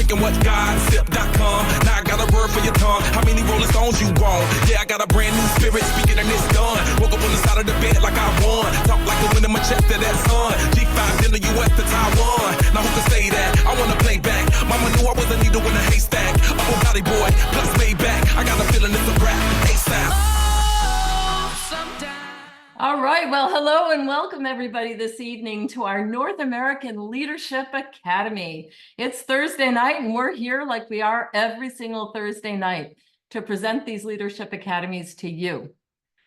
drinking what godsip.com. Now I got a word for your tongue. How many Rolling Stones you want? Yeah, I got a brand new spirit speaking and it's done. Woke up on the side of the bed like I won. Talk like the wind in my chest to that sun. G5 in the US to Taiwan. Now who can say that? I wanna play back. Mama knew I was a needle in a haystack. Up on Valley Boy, plus Maybach. I got a feeling it's a rap. ASAP. All right, well, hello and welcome everybody this evening to our North American Leadership Academy. It's Thursday night and we're here like we are every single Thursday night to present these leadership academies to you.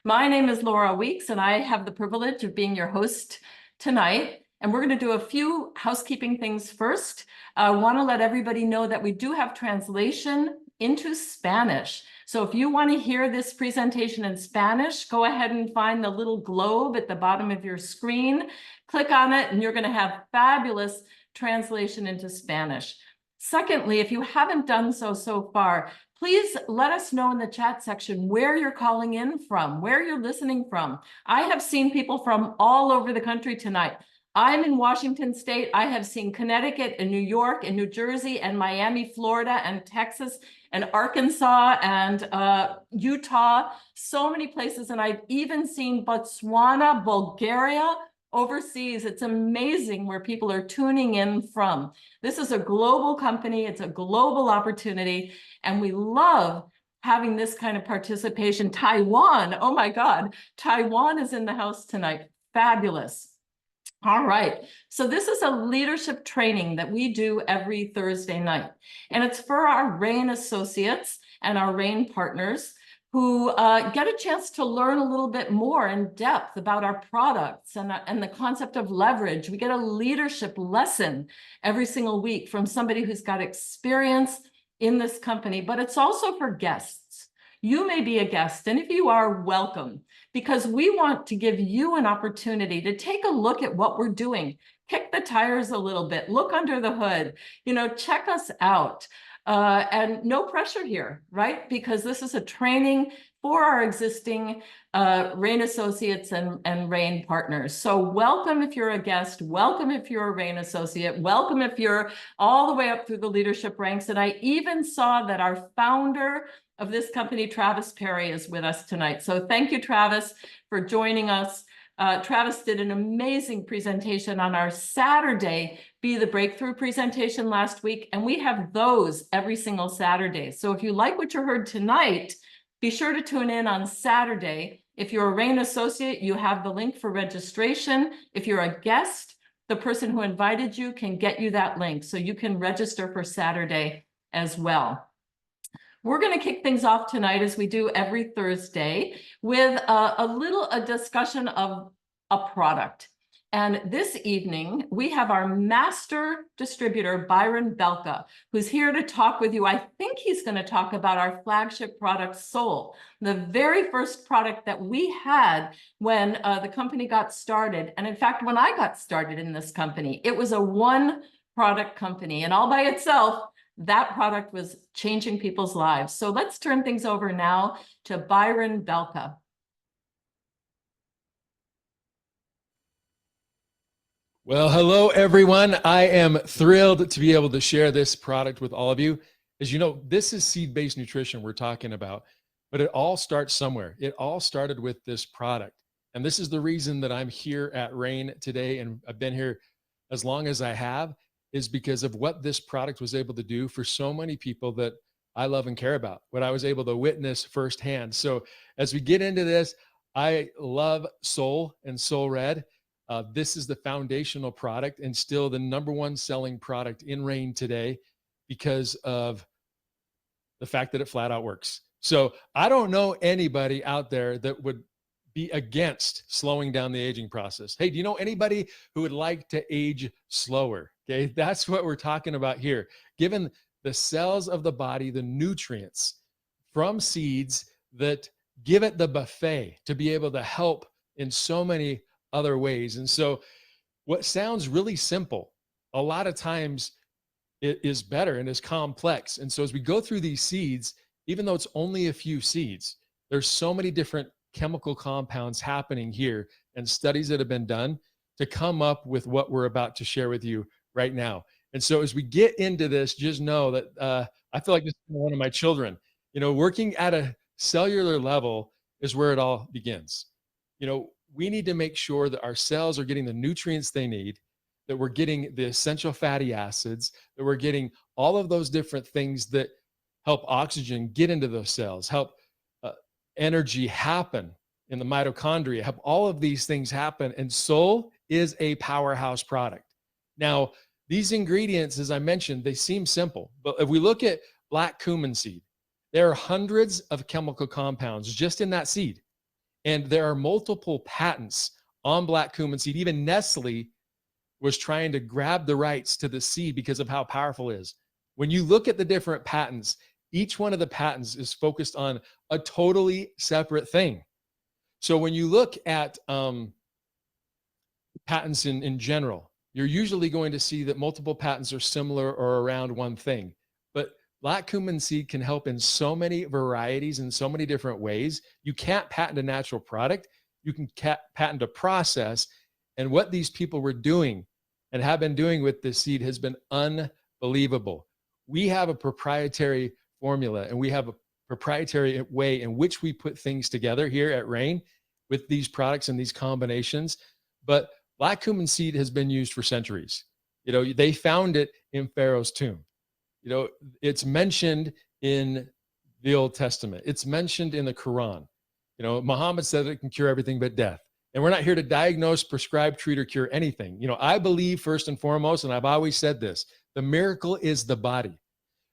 My name is Laura Weeks and I have the privilege of being your host tonight. And we're going to do a few housekeeping things first. I want to let everybody know that we do have translation into Spanish. So if you want to hear this presentation in Spanish, go ahead and find the little globe at the bottom of your screen, click on it, and you're going to have fabulous translation into Spanish. Secondly, if you haven't done so far, please let us know in the chat section where you're calling in from, where you're listening from. I have seen people from all over the country tonight. I'm in Washington State. I have seen Connecticut and New York and New Jersey and Miami, Florida and Texas and Arkansas and Utah, so many places. And I've even seen Botswana, Bulgaria, overseas. It's amazing where people are tuning in from. This is a global company. It's a global opportunity. And we love having this kind of participation. Taiwan, oh my God, Taiwan is in the house tonight. Fabulous. All right, so this is a leadership training that we do every Thursday night, and it's for our RAIN associates and our RAIN partners who get a chance to learn a little bit more in depth about our products and the concept of leverage. We get a leadership lesson every single week from somebody who's got experience in this company, but it's also for guests. You may be a guest, and if you are, welcome, because we want to give you an opportunity to take a look at what we're doing, kick the tires a little bit, look under the hood, check us out. And no pressure here, right? Because this is a training for our existing RAIN associates and RAIN partners. So welcome if you're a guest, welcome if you're a RAIN associate, welcome if you're all the way up through the leadership ranks. And I even saw that our founder of this company, Travis Perry, is with us tonight. So thank you, Travis, for joining us. Travis did an amazing presentation on our Saturday Be the Breakthrough presentation last week, and we have those every single Saturday. So if you like what you heard tonight, be sure to tune in on Saturday. If you're a RAIN associate, you have the link for registration. If you're a guest, the person who invited you can get you that link, so you can register for Saturday as well. We're going to kick things off tonight, as we do every Thursday, with a discussion of a product. And this evening, we have our master distributor, Byron Belka, who's here to talk with you. I think he's going to talk about our flagship product, Soul, the very first product that we had when the company got started. And in fact, when I got started in this company, it was a one-product company, and all by itself, that product was changing people's lives. So let's turn things over now to Byron Belka. Well, hello, everyone. I am thrilled to be able to share this product with all of you. As you know, this is seed-based nutrition we're talking about, but it all starts somewhere. It all started with this product. And this is the reason that I'm here at RAIN today, and I've been here as long as I have, is because of what this product was able to do for so many people that I love and care about, what I was able to witness firsthand. So as we get into this, I love Soul and Soul Red. This is the foundational product and still the #1 selling product in RAIN today because of the fact that it flat out works. So I don't know anybody out there that would be against slowing down the aging process. Hey, do you know anybody who would like to age slower? Okay, that's what we're talking about here. Given the cells of the body, the nutrients from seeds that give it the buffet to be able to help in so many other ways. And so what sounds really simple, a lot of times it is better and is complex. And so as we go through these seeds, even though it's only a few seeds, there's so many different chemical compounds happening here and studies that have been done to come up with what we're about to share with you right now. And so as we get into this, just know that I feel like this is one of my children. Working at a cellular level is where it all begins. We need to make sure that our cells are getting the nutrients they need, that we're getting the essential fatty acids, that we're getting all of those different things that help oxygen get into those cells, help energy happen in the mitochondria, help all of these things happen. And Soul is a powerhouse product. Now, these ingredients, as I mentioned, they seem simple, but if we look at black cumin seed, there are hundreds of chemical compounds just in that seed. And there are multiple patents on black cumin seed. Even Nestle was trying to grab the rights to the seed because of how powerful it is. When you look at the different patents, each one of the patents is focused on a totally separate thing. So when you look at patents in general, you're usually going to see that multiple patents are similar or around one thing. But black cumin seed can help in so many varieties in so many different ways. You can't patent a natural product. You can patent a process. And what these people were doing and have been doing with this seed has been unbelievable. We have a proprietary formula and we have a proprietary way in which we put things together here at Rain with these products and these combinations. But black cumin seed has been used for centuries. They found it in Pharaoh's tomb. It's mentioned in the Old Testament. It's mentioned in the Quran. Muhammad said it can cure everything but death. And we're not here to diagnose, prescribe, treat, or cure anything. I believe first and foremost, and I've always said this, the miracle is the body.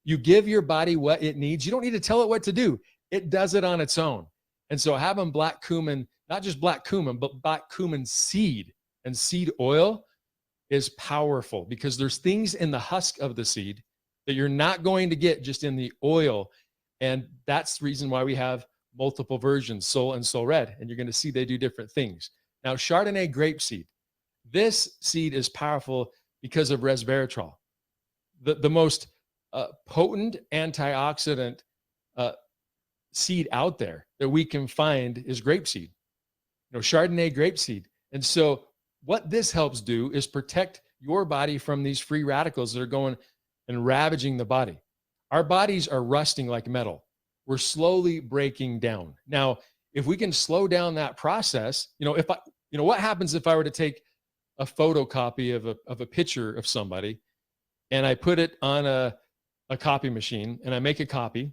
You give your body what it needs. You don't need to tell it what to do. It does it on its own. And so having black cumin, not just black cumin, but black cumin seed and seed oil is powerful because there's things in the husk of the seed that you're not going to get just in the oil. And that's the reason why we have multiple versions, Soul and Soul Red. And you're going to see they do different things. Now, Chardonnay grapeseed. This seed is powerful because of resveratrol. The most potent antioxidant seed out there that we can find is grapeseed, Chardonnay grapeseed. And so what this helps do is protect your body from these free radicals that are going and ravaging the body. Our bodies are rusting like metal. We're slowly breaking down. Now, if we can slow down that process, what happens if I were to take a photocopy of a picture of somebody and I put it on a copy machine and I make a copy,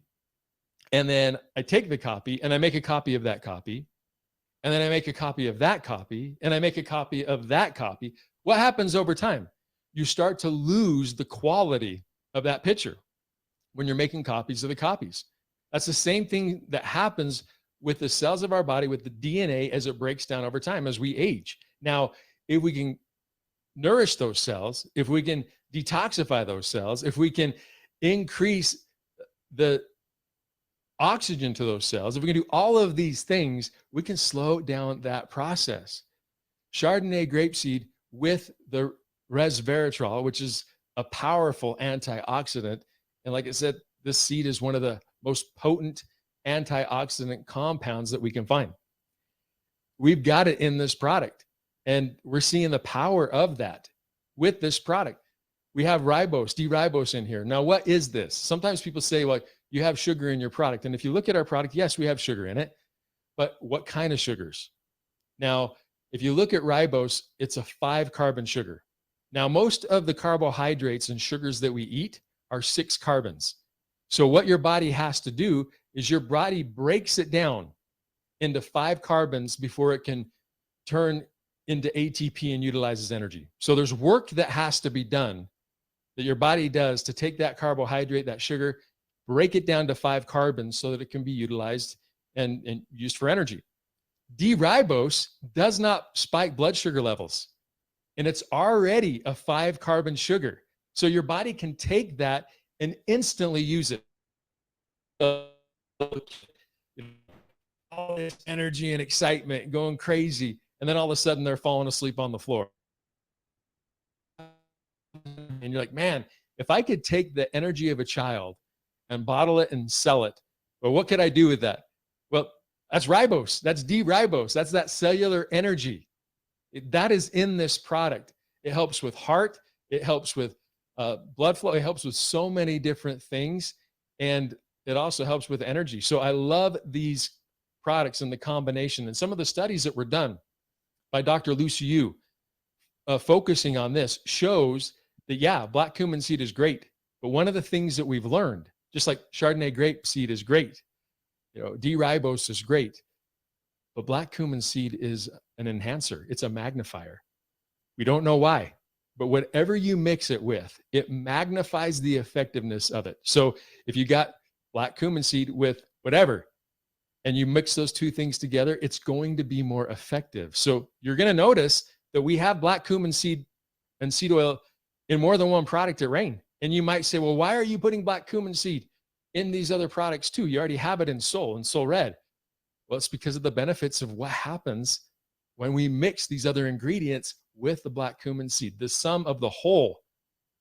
and then I take the copy and I make a copy of that copy, and then I make a copy of that copy, and I make a copy of that copy. What happens over time? You start to lose the quality of that picture when you're making copies of the copies. That's the same thing that happens with the cells of our body, with the DNA as it breaks down over time as we age. Now, if we can nourish those cells, if we can detoxify those cells, if we can increase the oxygen to those cells, if we can do all of these things, we can slow down that process. Chardonnay grapeseed with the resveratrol, which is a powerful antioxidant. And like I said, this seed is one of the most potent antioxidant compounds that we can find. We've got it in this product, and we're seeing the power of that with this product. We have ribose, D-ribose in here. Now, what is this? Sometimes people say, well, you have sugar in your product. And if you look at our product, yes, we have sugar in it, but what kind of sugars? Now, if you look at ribose, it's a 5-carbon sugar. Now, most of the carbohydrates and sugars that we eat are 6 carbons. So what your body has to do is your body breaks it down into 5 carbons before it can turn into ATP and utilizes energy. So there's work that has to be done that your body does to take that carbohydrate, that sugar, break it down to 5 carbons so that it can be utilized and used for energy. D-ribose does not spike blood sugar levels, and it's already a 5-carbon sugar. So your body can take that and instantly use it. All this energy and excitement going crazy, and then all of a sudden they're falling asleep on the floor. And you're like, man, if I could take the energy of a child and bottle it and sell it, well, what could I do with that? Well, that's ribose. That's D-ribose. That's that cellular energy. That is in this product. It helps with heart. It helps with blood flow. It helps with so many different things, and it also helps with energy. So I love these products and the combination. And some of the studies that were done by Dr. Lucy Yu, focusing on this, shows that, yeah, black cumin seed is great. But one of the things that we've learned, just like Chardonnay grape seed is great, D-ribose is great, but black cumin seed is an enhancer. It's a magnifier. We don't know why, but whatever you mix it with, it magnifies the effectiveness of it. So if you got black cumin seed with whatever, and you mix those two things together, it's going to be more effective. So you're going to notice that we have black cumin seed and seed oil in more than one product at Rain. And you might say, well, why are you putting black cumin seed in these other products too? You already have it in Soul and Soul Red. Well, it's because of the benefits of what happens when we mix these other ingredients with the black cumin seed. The sum of the whole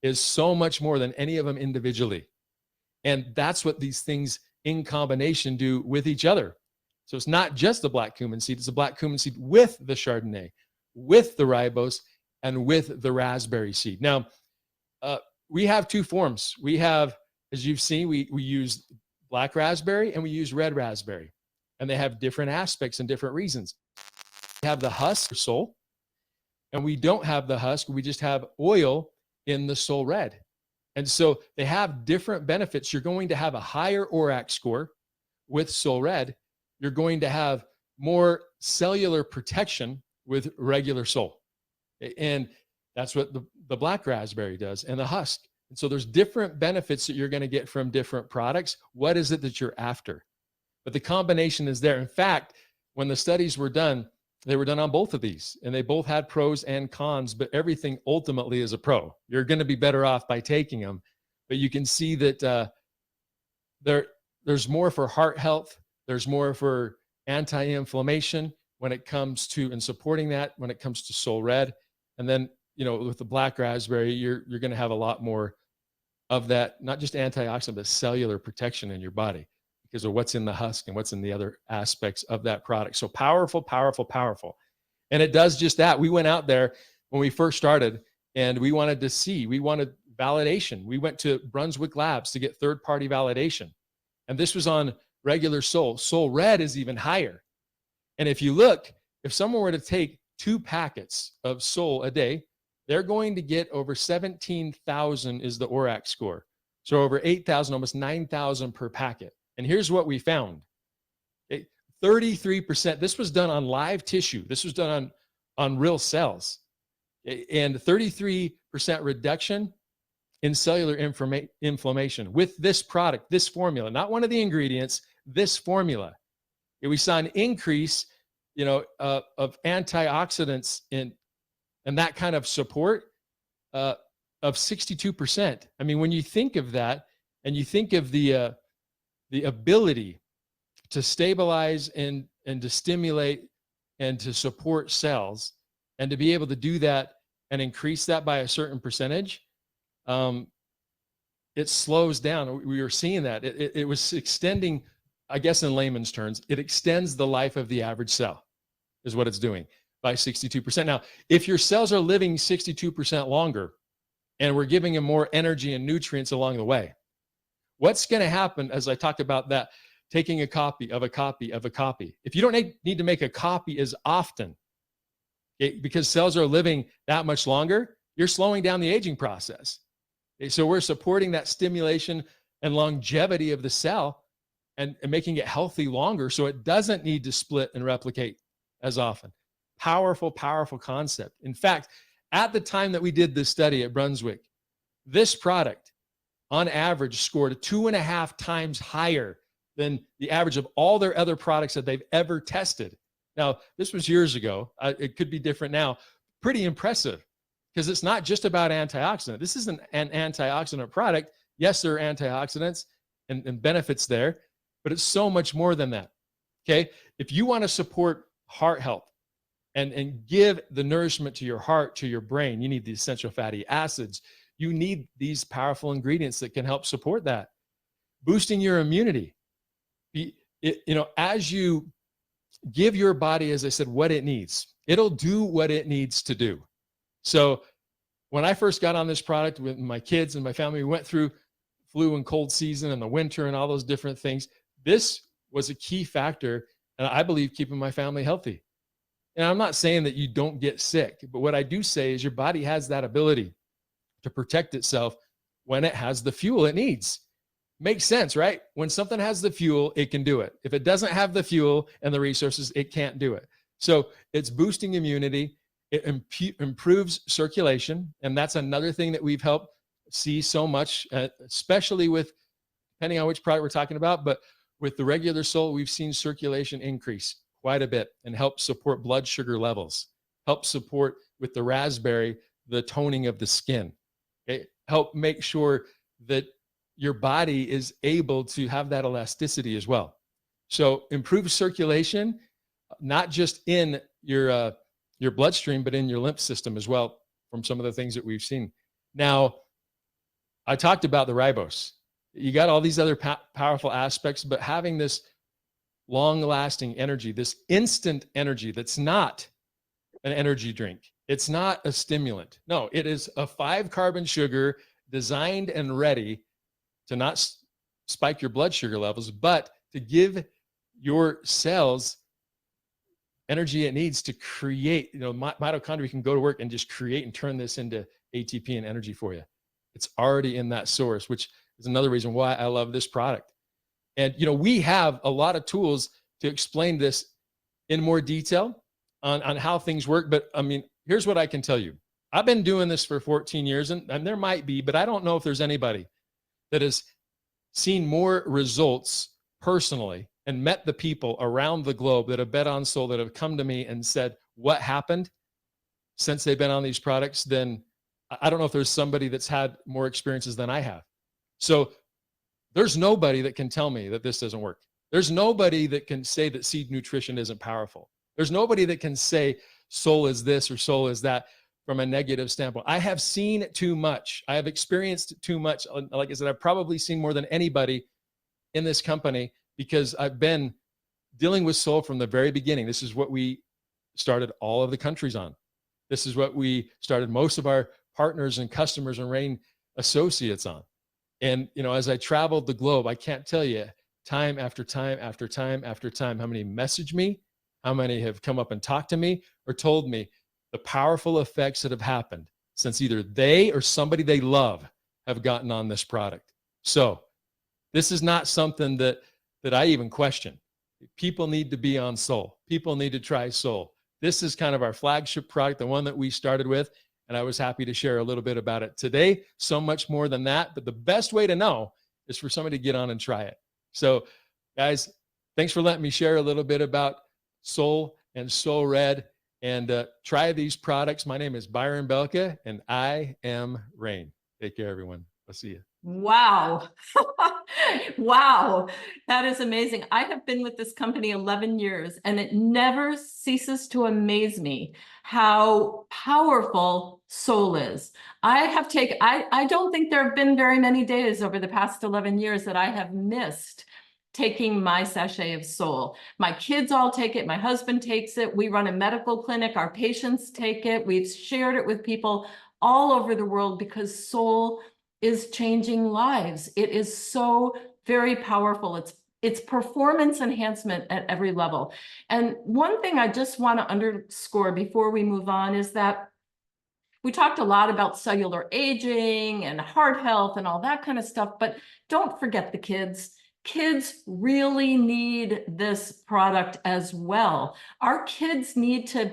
is so much more than any of them individually. And that's what these things in combination do with each other. So it's not just the black cumin seed, it's the black cumin seed with the Chardonnay, with the ribose, and with the raspberry seed. Now, we have two forms. We have, as you've seen, we use black raspberry and we use red raspberry. And they have different aspects and different reasons. We have the husk Soul, and we don't have the husk. We just have oil in the Soul Red. And so they have different benefits. You're going to have a higher ORAC score with Soul Red. You're going to have more cellular protection with regular Soul. And that's what the black raspberry does, and the husk. And so there's different benefits that you're going to get from different products. What is it that you're after? But the combination is there. In fact, when the studies were done, they were done on both of these, and they both had pros and cons, but everything ultimately is a pro. You're going to be better off by taking them. But you can see that there's more for heart health. There's more for anti-inflammation when it comes to, and supporting that when it comes to Soul Red. And then, with the black raspberry, you're going to have a lot more of that, not just antioxidant, but cellular protection in your body because of what's in the husk and what's in the other aspects of that product. So powerful, powerful, powerful. And it does just that. We went out there when we first started and we wanted validation. We went to Brunswick Labs to get third-party validation. And this was on regular Soul. Soul Red is even higher. And if you look, if someone were to take 2 packets of Soul a day, they're going to get over 17,000 is the ORAC score. So over 8,000, almost 9,000 per packet. And here's what we found. 33%, this was done on live tissue. This was done on real cells. And 33% reduction in cellular inflammation with this product, this formula, not one of the ingredients, this formula. We saw an increase, of antioxidants and that kind of support of 62%. I mean, when you think of that and you think of the ability to stabilize and to stimulate and to support cells and to be able to do that and increase that by a certain percentage, it slows down. We were seeing that. It was extending, I guess in layman's terms, it extends the life of the average cell is what it's doing by 62%. Now, if your cells are living 62% longer and we're giving them more energy and nutrients along the way, what's going to happen, as I talked about that, taking a copy of a copy of a copy. If you don't need to make a copy as often, because cells are living that much longer, you're slowing down the aging process. So we're supporting that stimulation and longevity of the cell and making it healthy longer so it doesn't need to split and replicate as often. Powerful, powerful concept. In fact, at the time that we did this study at Brunswick, this product on average scored 2.5 times higher than the average of all their other products that they've ever tested. Now, this was years ago. It could be different now. Pretty impressive because it's not just about antioxidant. This isn't an antioxidant product. Yes, there are antioxidants and benefits there, but it's so much more than that. Okay. If you want to support heart health and give the nourishment to your heart, to your brain, you need the essential fatty acids. You need these powerful ingredients that can help support that. Boosting your immunity. As you give your body, as I said, what it needs, it'll do what it needs to do. So when I first got on this product with my kids and my family, we went through flu and cold season and the winter and all those different things. This was a key factor, and I believe keeping my family healthy. And I'm not saying that you don't get sick, but what I do say is your body has that ability to protect itself when it has the fuel it needs. Makes sense, right? When something has the fuel, it can do it. If it doesn't have the fuel and the resources, it can't do it. So it's boosting immunity. It improves circulation. And that's another thing that we've helped see so much, especially with, depending on which product we're talking about, but with the regular Soul, we've seen circulation increase quite a bit and help support blood sugar levels, help support with the raspberry, the toning of the skin, okay? Help make sure that your body is able to have that elasticity as well. So improve circulation, not just in your bloodstream, but in your lymph system as well, from some of the things that we've seen. Now, I talked about the ribose. You got all these other powerful aspects, but having this long-lasting energy, this instant energy that's not an energy drink. It's not a stimulant. No, it is a 5-carbon sugar designed and ready to not spike your blood sugar levels, but to give your cells energy it needs to create, mitochondria can go to work and just create and turn this into ATP and energy for you. It's already in that source, which is another reason why I love this product. And, we have a lot of tools to explain this in more detail on how things work. But I mean, here's what I can tell you. I've been doing this for 14 years and there might be, but I don't know if there's anybody that has seen more results personally and met the people around the globe that have bet on Soul, that have come to me and said what happened since they've been on these products. Then I don't know if there's somebody that's had more experiences than I have. So there's nobody that can tell me that this doesn't work. There's nobody that can say that seed nutrition isn't powerful. There's nobody that can say Soul is this or Soul is that from a negative standpoint. I have seen too much. I have experienced too much. Like I said, I've probably seen more than anybody in this company because I've been dealing with Soul from the very beginning. This is what we started all of the countries on. This is what we started most of our partners and customers and Rain associates on. And, as I traveled the globe, I can't tell you time after time after time after time how many messaged me, how many have come up and talked to me or told me the powerful effects that have happened since either they or somebody they love have gotten on this product. So this is not something that I even question. People need to be on Soul. People need to try Soul. This is kind of our flagship product, the one that we started with. And I was happy to share a little bit about it today. So much more than that. But the best way to know is for somebody to get on and try it. So guys, thanks for letting me share a little bit about Soul and Soul Red. And try these products. My name is Byron Belka, and I am Rain. Take care, everyone. I'll see you. Wow. Wow. That is amazing. I have been with this company 11 years, and it never ceases to amaze me how powerful Soul is. I don't think there have been very many days over the past 11 years that I have missed taking my sachet of Soul. My kids all take it. My husband takes it. We run a medical clinic. Our patients take it. We've shared it with people all over the world because Soul is changing lives. It is so very powerful. It's performance enhancement at every level. And one thing I just want to underscore before we move on is that we talked a lot about cellular aging and heart health and all that kind of stuff, but don't forget the kids. Kids really need this product as well. Our kids need to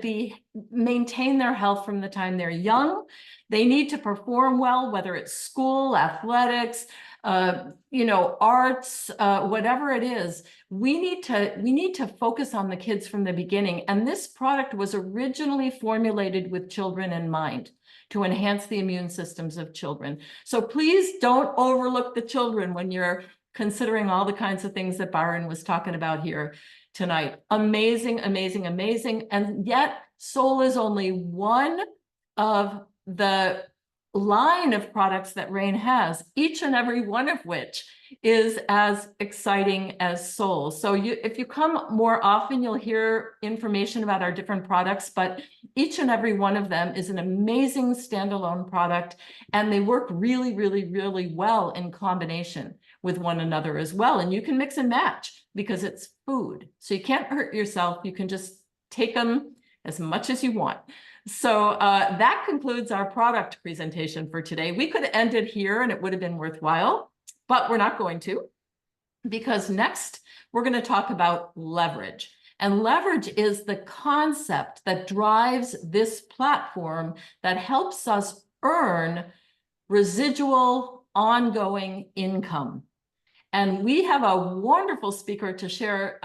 maintain their health from the time they're young. They need to perform well, whether it's school, athletics, arts, whatever it is. We need to focus on the kids from the beginning. And this product was originally formulated with children in mind to enhance the immune systems of children. So please don't overlook the children when you're considering all the kinds of things that Byron was talking about here tonight. Amazing, amazing, amazing. And yet Soul is only one of the line of products that Rain has, each and every one of which is as exciting as Soul. So if you come more often, you'll hear information about our different products, but each and every one of them is an amazing standalone product, and they work really, really, really well in combination with one another as well. And you can mix and match because it's food. So you can't hurt yourself. You can just take them as much as you want. So that concludes our product presentation for today. We could end it here and it would have been worthwhile, but we're not going to, because next we're going to talk about leverage. And leverage is the concept that drives this platform that helps us earn residual ongoing income. And we have a wonderful speaker to share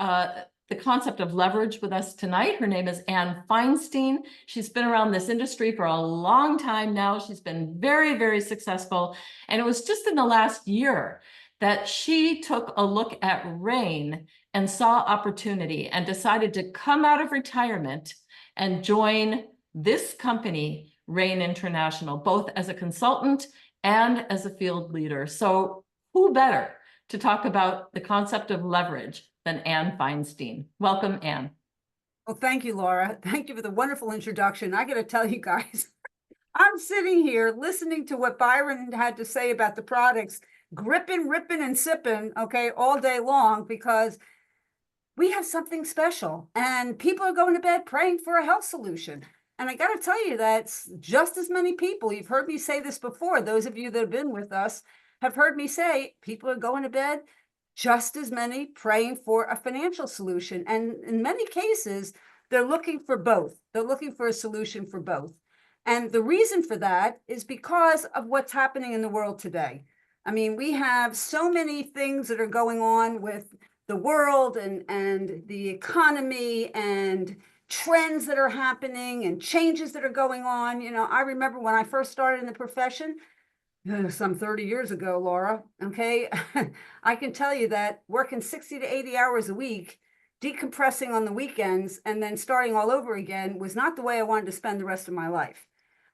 the concept of leverage with us tonight. Her name is Ann Feinstein. She's been around this industry for a long time now. She's been very, very successful. And it was just in the last year that she took a look at Rain and saw opportunity and decided to come out of retirement and join this company, Rain International, both as a consultant and as a field leader. So who better to talk about the concept of leverage than Ann Feinstein. Welcome, Ann. Well, thank you, Laura. Thank you for the wonderful introduction. I got to tell you guys, I'm sitting here listening to what Byron had to say about the products, gripping, ripping, and sipping, okay, all day long, because we have something special and people are going to bed praying for a health solution. And I got to tell you, that's just as many people. You've heard me say this before. Those of you that have been with us have heard me say people are going to bed, just as many praying for a financial solution. And in many cases, they're looking for both. They're looking for a solution for both. And the reason for that is because of what's happening in the world today. I mean, we have so many things that are going on with the world and the economy and trends that are happening and changes that are going on. You know, I remember when I first started in the profession, some 30 years ago, Laura, okay, I can tell you that working 60 to 80 hours a week, decompressing on the weekends, and then starting all over again was not the way I wanted to spend the rest of my life.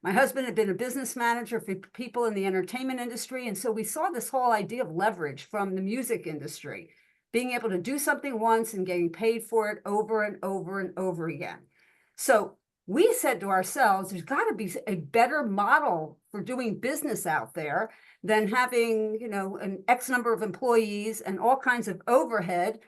My husband had been a business manager for people in the entertainment industry, and so we saw this whole idea of leverage from the music industry, being able to do something once and getting paid for it over and over and over again. So we said to ourselves, there's got to be a better model for doing business out there than having, you know, an X number of employees and all kinds of overhead,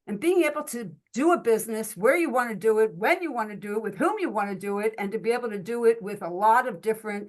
and being able to do a business where you want to do it, when you want to do it, with whom you want to do it, and to be able to do it with a lot of different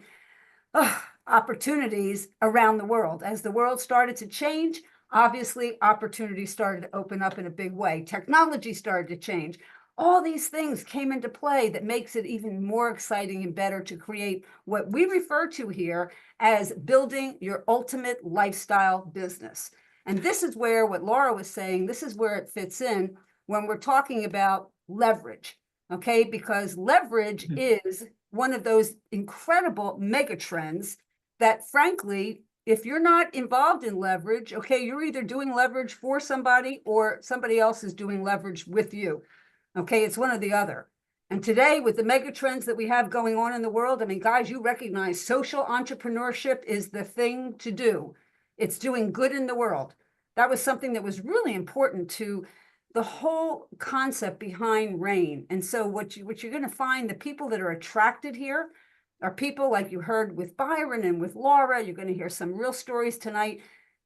opportunities around the world. As the world started to change, obviously opportunities started to open up in a big way. Technology started to change. All these things came into play that makes it even more exciting and better to create what we refer to here as building your ultimate lifestyle business. And this is where what Laura was saying, this is where it fits in when we're talking about leverage, okay? Because leverage is one of those incredible mega trends that, frankly, if you're not involved in leverage, okay, you're either doing leverage for somebody or somebody else is doing leverage with you. Okay, it's one or the other. And today, with the mega trends that we have going on in the world, I mean, guys, you recognize social entrepreneurship is the thing to do. It's doing good in the world. That was something that was really important to the whole concept behind Rain. And so what you're going to find, the people that are attracted here are people like you heard with Byron and with Laura. You're going to hear some real stories tonight.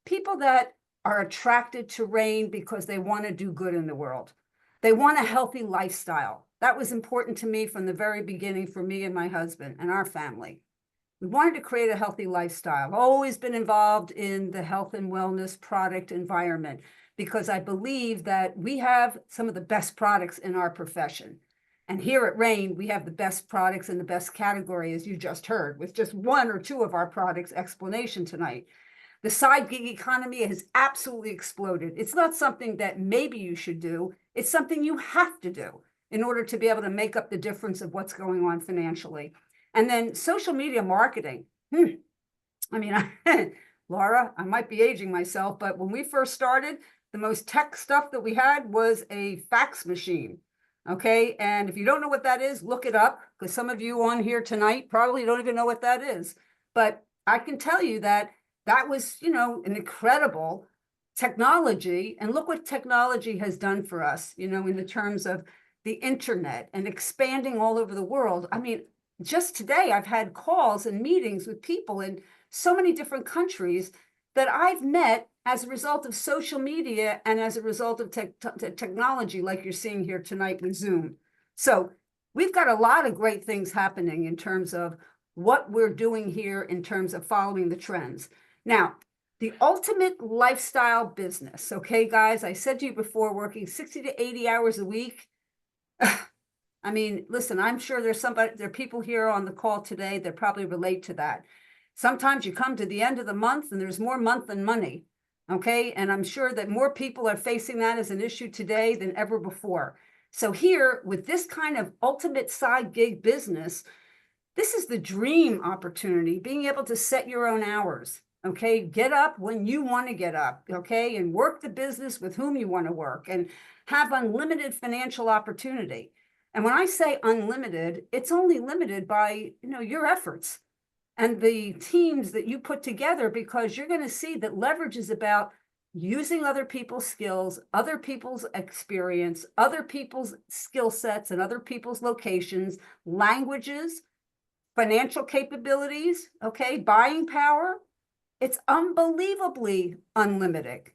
People that are attracted to Rain because they want to do good in the world. They want a healthy lifestyle. That was important to me from the very beginning for me and my husband and our family. We wanted to create a healthy lifestyle. I've always been involved in the health and wellness product environment because I believe that we have some of the best products in our profession. And here at Rain, we have the best products in the best category, as you just heard, with just one or two of our products explanation tonight. The side gig economy has absolutely exploded. It's not something that maybe you should do. It's something you have to do in order to be able to make up the difference of what's going on financially. And then social media marketing. I mean, Laura, I might be aging myself, but when we first started, the most tech stuff that we had was a fax machine. Okay, and if you don't know what that is, look it up, because some of you on here tonight probably don't even know what that is. But I can tell you that that was, you know, an incredible technology. And look what technology has done for us, you know, in the terms of the internet and expanding all over the world. I mean, just today, I've had calls and meetings with people in so many different countries that I've met as a result of social media and as a result of technology, like you're seeing here tonight with Zoom. So we've got a lot of great things happening in terms of what we're doing here in terms of following the trends. Now, the ultimate lifestyle business, okay, guys, I said to you before, working 60 to 80 hours a week. I mean, listen, I'm sure there are people here on the call today that probably relate to that. Sometimes you come to the end of the month and there's more month than money, okay? And I'm sure that more people are facing that as an issue today than ever before. So here, with this kind of ultimate side gig business, this is the dream opportunity, being able to set your own hours, okay? Get up when you want to get up, okay? And work the business with whom you want to work and have unlimited financial opportunity. And when I say unlimited, it's only limited by, you know, your efforts and the teams that you put together, because you're going to see that leverage is about using other people's skills, other people's experience, other people's skill sets and other people's locations, languages, financial capabilities, okay, buying power. It's unbelievably unlimited.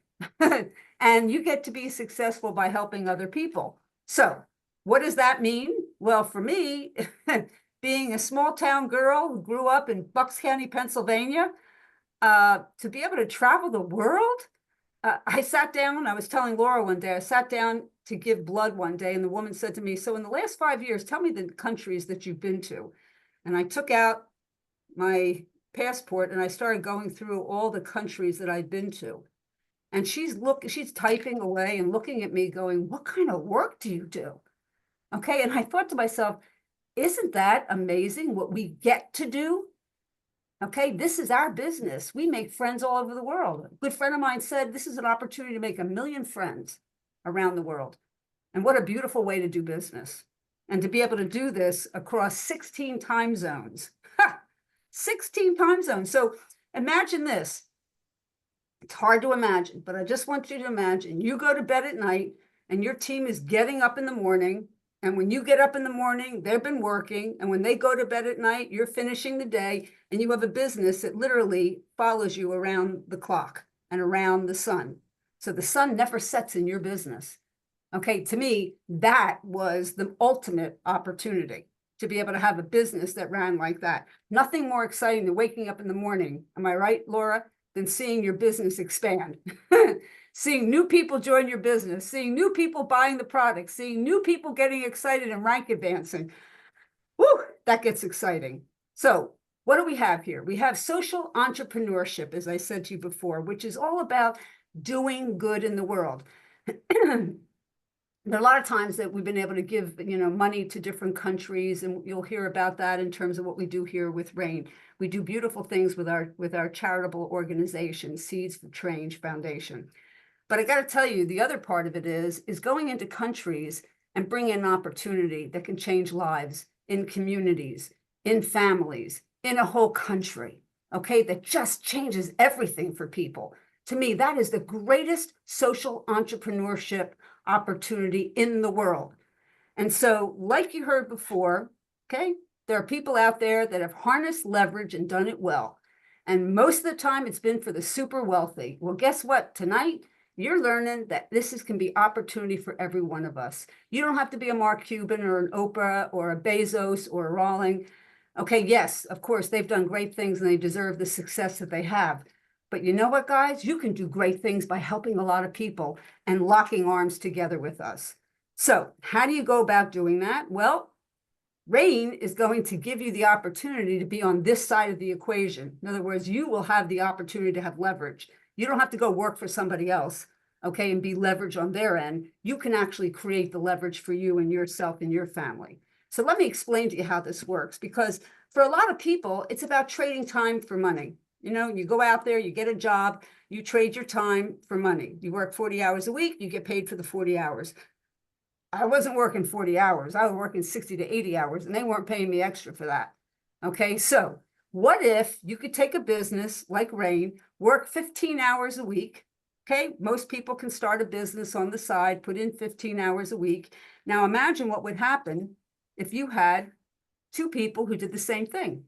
And you get to be successful by helping other people. So what does that mean? Well, for me, being a small town girl who grew up in Bucks County, Pennsylvania, to be able to travel the world, I sat down, I was telling Laura one day, I sat down to give blood one day, and the woman said to me, so in the last 5 years, tell me the countries that you've been to. And I took out my passport and I started going through all the countries that I'd been to. And she's typing away and looking at me going, what kind of work do you do? Okay, and I thought to myself, isn't that amazing what we get to do? Okay, this is our business. We make friends all over the world. A good friend of mine said, this is an opportunity to make 1 million friends around the world. And what a beautiful way to do business. And to be able to do this across 16 time zones. 16 time zones. So imagine this. It's hard to imagine, but I just want you to imagine you go to bed at night and your team is getting up in the morning. And when you get up in the morning, they've been working. And when they go to bed at night, you're finishing the day, and you have a business that literally follows you around the clock and around the sun. So the sun never sets in your business. Okay, to me, that was the ultimate opportunity, to be able to have a business that ran like that. Nothing more exciting than waking up in the morning, am I right, Laura, than seeing your business expand. Seeing new people join your business, seeing new people buying the product, seeing new people getting excited and rank advancing. Woo, that gets exciting. So what do we have here? We have social entrepreneurship, as I said to you before, which is all about doing good in the world. There are a lot of times that we've been able to give, you know, money to different countries, and you'll hear about that in terms of what we do here with RAIN. We do beautiful things with our charitable organization, Seeds for Change Foundation. But I got to tell you, the other part of it is going into countries and bringing an opportunity that can change lives in communities, in families, in a whole country, okay, that just changes everything for people. To me, that is the greatest social entrepreneurship opportunity in the world. And so, like you heard before, okay, there are people out there that have harnessed leverage and done it well. And most of the time, it's been for the super wealthy. Well, guess what? Tonight, you're learning that can be opportunity for every one of us. You don't have to be a Mark Cuban or an Oprah or a Bezos or a Rawling. Okay, yes, of course, they've done great things and they deserve the success that they have. But you know what, guys? You can do great things by helping a lot of people and locking arms together with us. So how do you go about doing that? Well, RAIN is going to give you the opportunity to be on this side of the equation. In other words, you will have the opportunity to have leverage. You don't have to go work for somebody else, okay, and be leveraged on their end. You can actually create the leverage for you and yourself and your family. So let me explain to you how this works, because for a lot of people, it's about trading time for money. You know, you go out there, you get a job, you trade your time for money. You work 40 hours a week, you get paid for the 40 hours. I wasn't working 40 hours. I was working 60 to 80 hours, and they weren't paying me extra for that. Okay, so what if you could take a business like Rain, work 15 hours a week? Okay, most people can start a business on the side, put in 15 hours a week. Now imagine what would happen if you had two people who did the same thing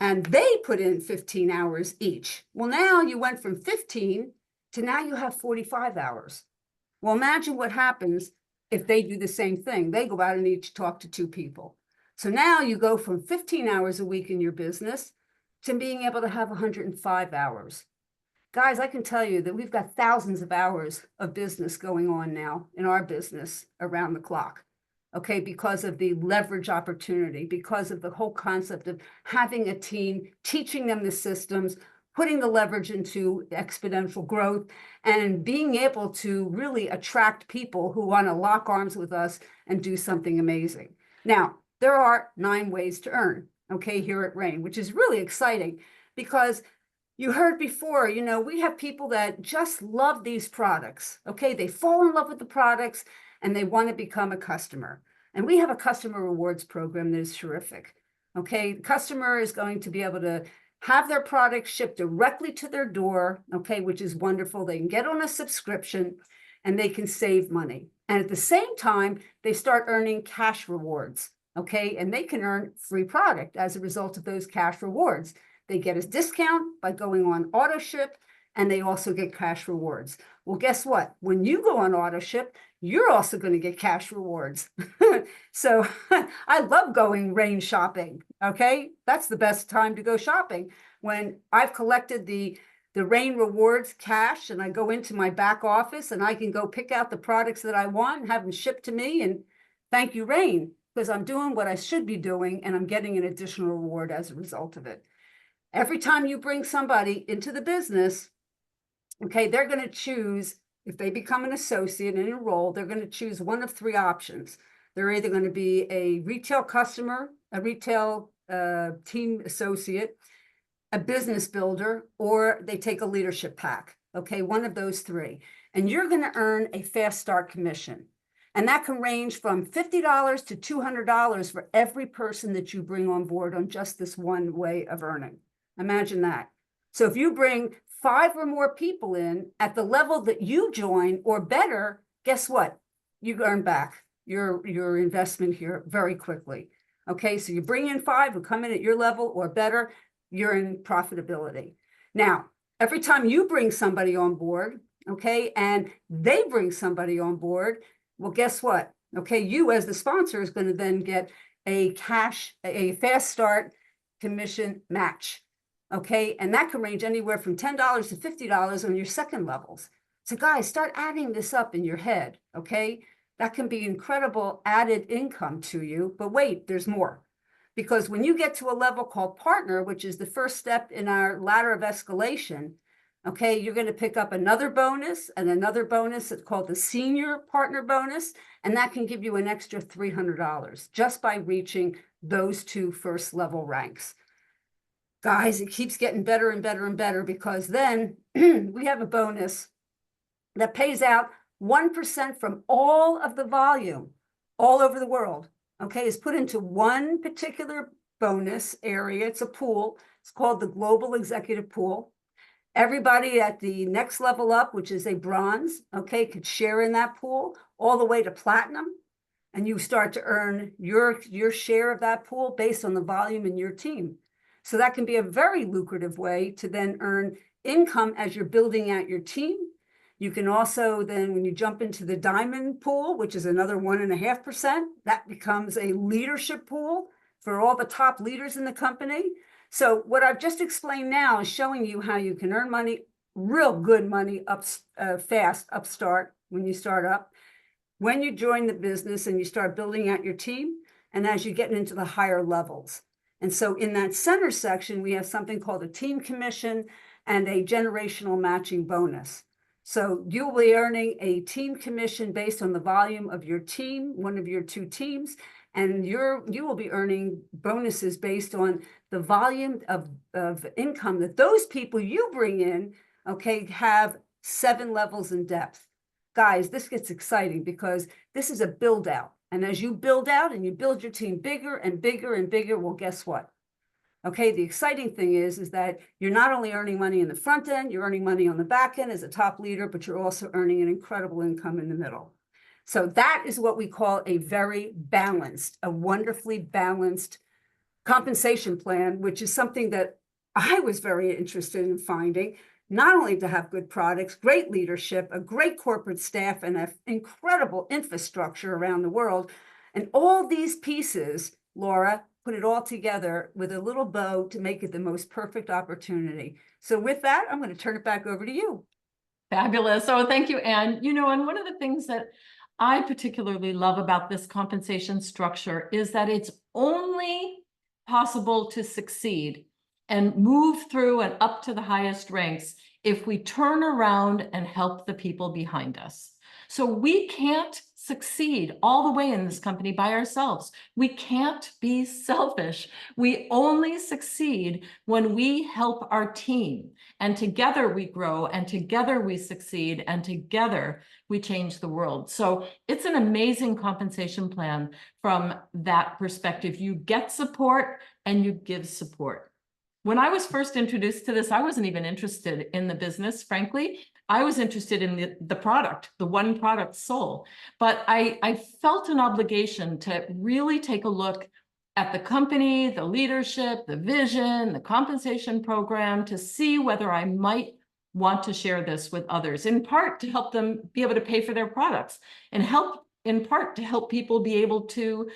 and they put in 15 hours each. Well, now you went from 15 to now you have 45 hours. Well, imagine what happens if they do the same thing. They go out and each talk to two people. So now you go from 15 hours a week in your business to being able to have 105 hours. Guys, I can tell you that we've got thousands of hours of business going on now in our business around the clock. Okay, because of the leverage opportunity, because of the whole concept of having a team, teaching them the systems, putting the leverage into exponential growth, and being able to really attract people who want to lock arms with us and do something amazing. Now, there are 9 ways to earn, okay, here at Rain, which is really exciting because you heard before, you know, we have people that just love these products, okay? They fall in love with the products and they want to become a customer. And we have a customer rewards program that is terrific, okay? The customer is going to be able to have their products shipped directly to their door, okay, which is wonderful. They can get on a subscription and they can save money. And at the same time, they start earning cash rewards, okay? And they can earn free product as a result of those cash rewards. They get a discount by going on auto ship, and they also get cash rewards. Well, guess what? When you go on auto ship, you're also going to get cash rewards. So I love going Rain shopping, okay? That's the best time to go shopping. When I've collected the Rain rewards cash and I go into my back office and I can go pick out the products that I want and have them shipped to me, and thank you, Rain, because I'm doing what I should be doing and I'm getting an additional reward as a result of it. Every time you bring somebody into the business, okay, they're going to choose, if they become an associate and enroll, they're going to choose one of 3 options. They're either going to be a retail customer, a retail team associate, a business builder, or they take a leadership pack. Okay, one of those 3. And you're going to earn a fast start commission. And that can range from $50 to $200 for every person that you bring on board on just this one way of earning. Imagine that. So if you bring 5 or more people in at the level that you join or better, guess what? You earn back your investment here very quickly. Okay, so you bring in 5 who come in at your level or better, you're in profitability. Now, every time you bring somebody on board, okay, and they bring somebody on board, well, guess what? Okay, you as the sponsor is going to then get a fast start commission match. Okay, and that can range anywhere from $10 to $50 on your second levels. So guys, start adding this up in your head, okay? That can be incredible added income to you, but wait, there's more. Because when you get to a level called partner, which is the first step in our ladder of escalation, okay, you're going to pick up another bonus and another bonus. It's called the senior partner bonus, and that can give you an extra $300 just by reaching those 2 first level ranks. Guys, it keeps getting better and better and better because then we have a bonus that pays out 1% from all of the volume all over the world, okay, is put into one particular bonus area. It's a pool. It's called the Global Executive Pool. Everybody at the next level up, which is a bronze, okay, could share in that pool all the way to platinum. And you start to earn your share of that pool based on the volume in your team. So that can be a very lucrative way to then earn income as you're building out your team. You can also then, when you jump into the diamond pool, which is another 1.5%, that becomes a leadership pool for all the top leaders in the company. So what I've just explained now is showing you how you can earn money, real good money fast, upstart, when you start up, when you join the business and you start building out your team, and as you get into the higher levels. And so in that center section, we have something called a team commission and a generational matching bonus. So you'll be earning a team commission based on the volume of your team, one of your 2 teams, and you will be earning bonuses based on the volume of income that those people you bring in, okay, have 7 levels in depth. Guys, this gets exciting because this is a build out. And as you build out and you build your team bigger and bigger and bigger, well, guess what? Okay, the exciting thing is that you're not only earning money in the front end, you're earning money on the back end as a top leader, but you're also earning an incredible income in the middle. So that is what we call a very balanced, a wonderfully balanced compensation plan, which is something that I was very interested in finding, not only to have good products, great leadership, a great corporate staff, and an incredible infrastructure around the world. And all these pieces, Laura, put it all together with a little bow to make it the most perfect opportunity. So with that, I'm going to turn it back over to you. Fabulous. Oh, thank you, Anne. You know, and one of the things that I particularly love about this compensation structure is that it's only possible to succeed and move through and up to the highest ranks if we turn around and help the people behind us. So we can't succeed all the way in this company by ourselves. We can't be selfish. We only succeed when we help our team, and together we grow, and together we succeed, and together we change the world. So it's an amazing compensation plan from that perspective. You get support and you give support. When I was first introduced to this, I wasn't even interested in the business, frankly. I was interested in the product, the one product soul. But I felt an obligation to really take a look at the company, the leadership, the vision, the compensation program, to see whether I might want to share this with others, in part to help them be able to pay for their products, and in part to help people be able to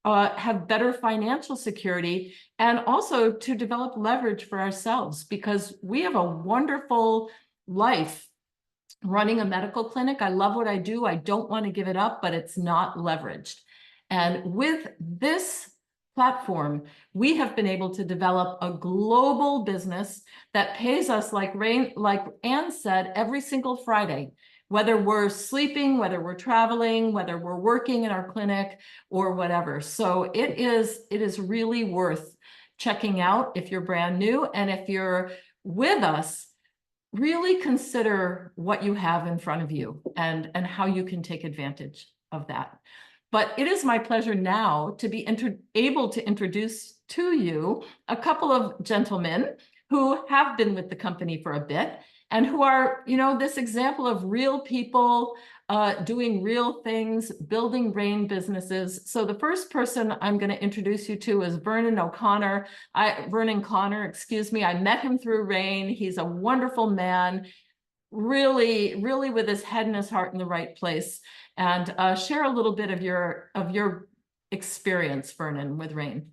have better financial security, and also to develop leverage for ourselves, because we have a wonderful life running a medical clinic. I love what I do. I don't want to give it up, but it's not leveraged. And with this platform, we have been able to develop a global business that pays us, like Anne said, every single Friday, whether we're sleeping, whether we're traveling, whether we're working in our clinic, or whatever. So it is really worth checking out if you're brand new. And if you're with us, really consider what you have in front of you and how you can take advantage of that. But it is my pleasure now to be able to introduce to you a couple of gentlemen who have been with the company for a bit, and who are, you know, this example of real people doing real things, building RAIN businesses. So the first person I'm going to introduce you to is Vernon Connor, excuse me. I met him through RAIN. He's a wonderful man, really, really with his head and his heart in the right place. And share a little bit of your experience, Vernon, with RAIN.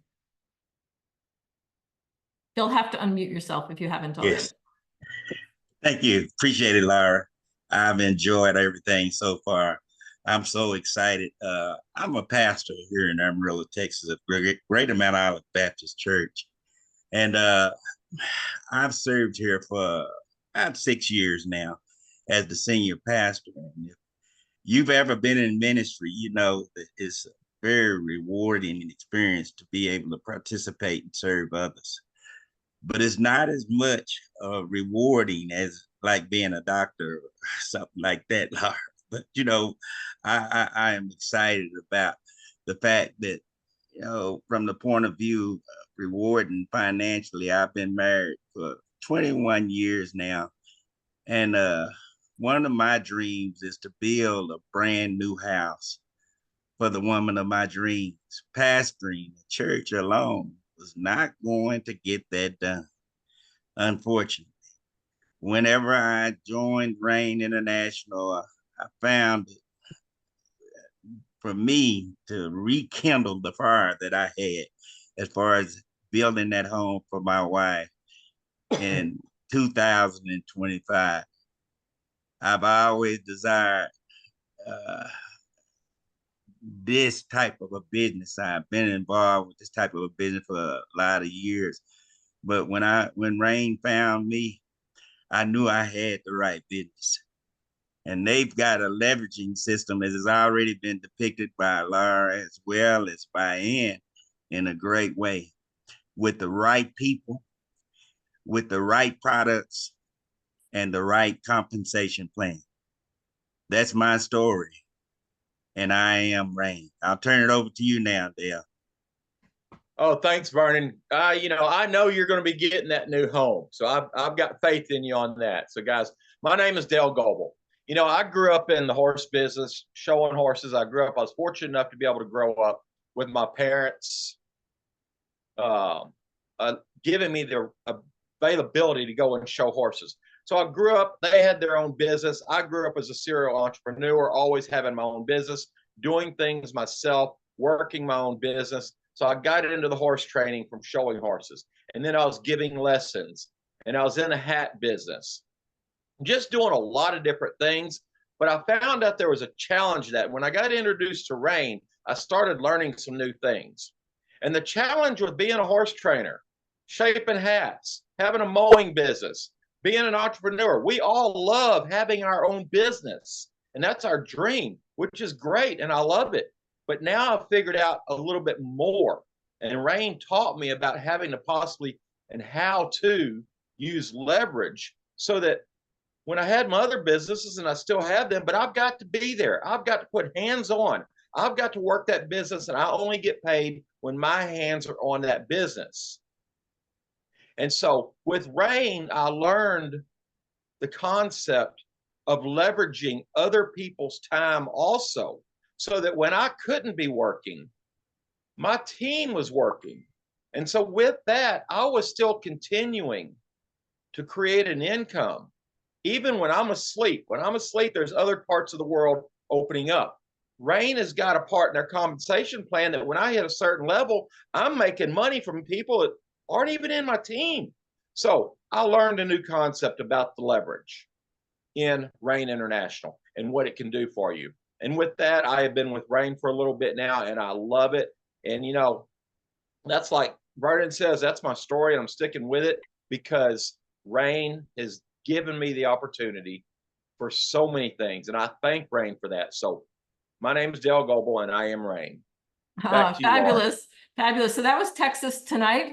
You'll have to unmute yourself if you haven't already. Yes. Thank you. Appreciate it, Laura. I've enjoyed everything so far. I'm so excited. I'm a pastor here in Amarillo, Texas, at Great Mount Olive Baptist Church. And I've served here for about 6 years now as the senior pastor. And if you've ever been in ministry, you know that it's a very rewarding experience to be able to participate and serve others. But it's not as much rewarding as like being a doctor or something like that, Laura. But, you know, I am excited about the fact that, you know, from the point of view of rewarding financially, I've been married for 21 years now. And one of my dreams is to build a brand new house for the woman of my dreams. Pastoring the church alone was not going to get that done, unfortunately. Whenever I joined RAIN International, I found it for me to rekindle the fire that I had as far as building that home for my wife in 2025. I've always desired this type of a business. I've been involved with this type of a business for a lot of years. But when RAIN found me, I knew I had the right business. And they've got a leveraging system that has already been depicted by Laura as well as by Ann in a great way, with the right people, with the right products, and the right compensation plan. That's my story. And I am RAIN. I'll turn it over to you now, Dale. Oh, thanks, Vernon. I know you're going to be getting that new home, so I've got faith in you on that. So, guys, my name is Dale Goebel. I grew up in the horse business, showing horses. I was fortunate enough to be able to grow up with my parents uh, giving me the availability to go and show horses. So I grew up, they had their own business. I grew up as a serial entrepreneur, always having my own business, doing things myself, working my own business. So I got into the horse training from showing horses. And then I was giving lessons, and I was in the hat business, just doing a lot of different things. But I found out there was a challenge that when I got introduced to rein, I started learning some new things. And the challenge with being a horse trainer, shaping hats, having a mowing business, being an entrepreneur, we all love having our own business. And that's our dream, which is great. And I love it. But now I've figured out a little bit more. And rein taught me about having to possibly and how to use leverage so that when I had my other businesses, and I still have them, but I've got to be there. I've got to put hands on. I've got to work that business, and I only get paid when my hands are on that business. And so with rein, I learned the concept of leveraging other people's time also, so that when I couldn't be working, my team was working. And so with that, I was still continuing to create an income. Even when I'm asleep, there's other parts of the world opening up. Rein has got a part in their compensation plan that when I hit a certain level, I'm making money from people that aren't even in my team. So I learned a new concept about the leverage in Rein International and what it can do for you. And with that, I have been with Rein for a little bit now, and I love it. And that's like Vernon says, that's my story, and I'm sticking with it because Rein is given me the opportunity for so many things, and I thank rein for that. So my name is Dale Goebel, and I am rein. Back to you, Fabulous. Fabulous. So that was Texas tonight.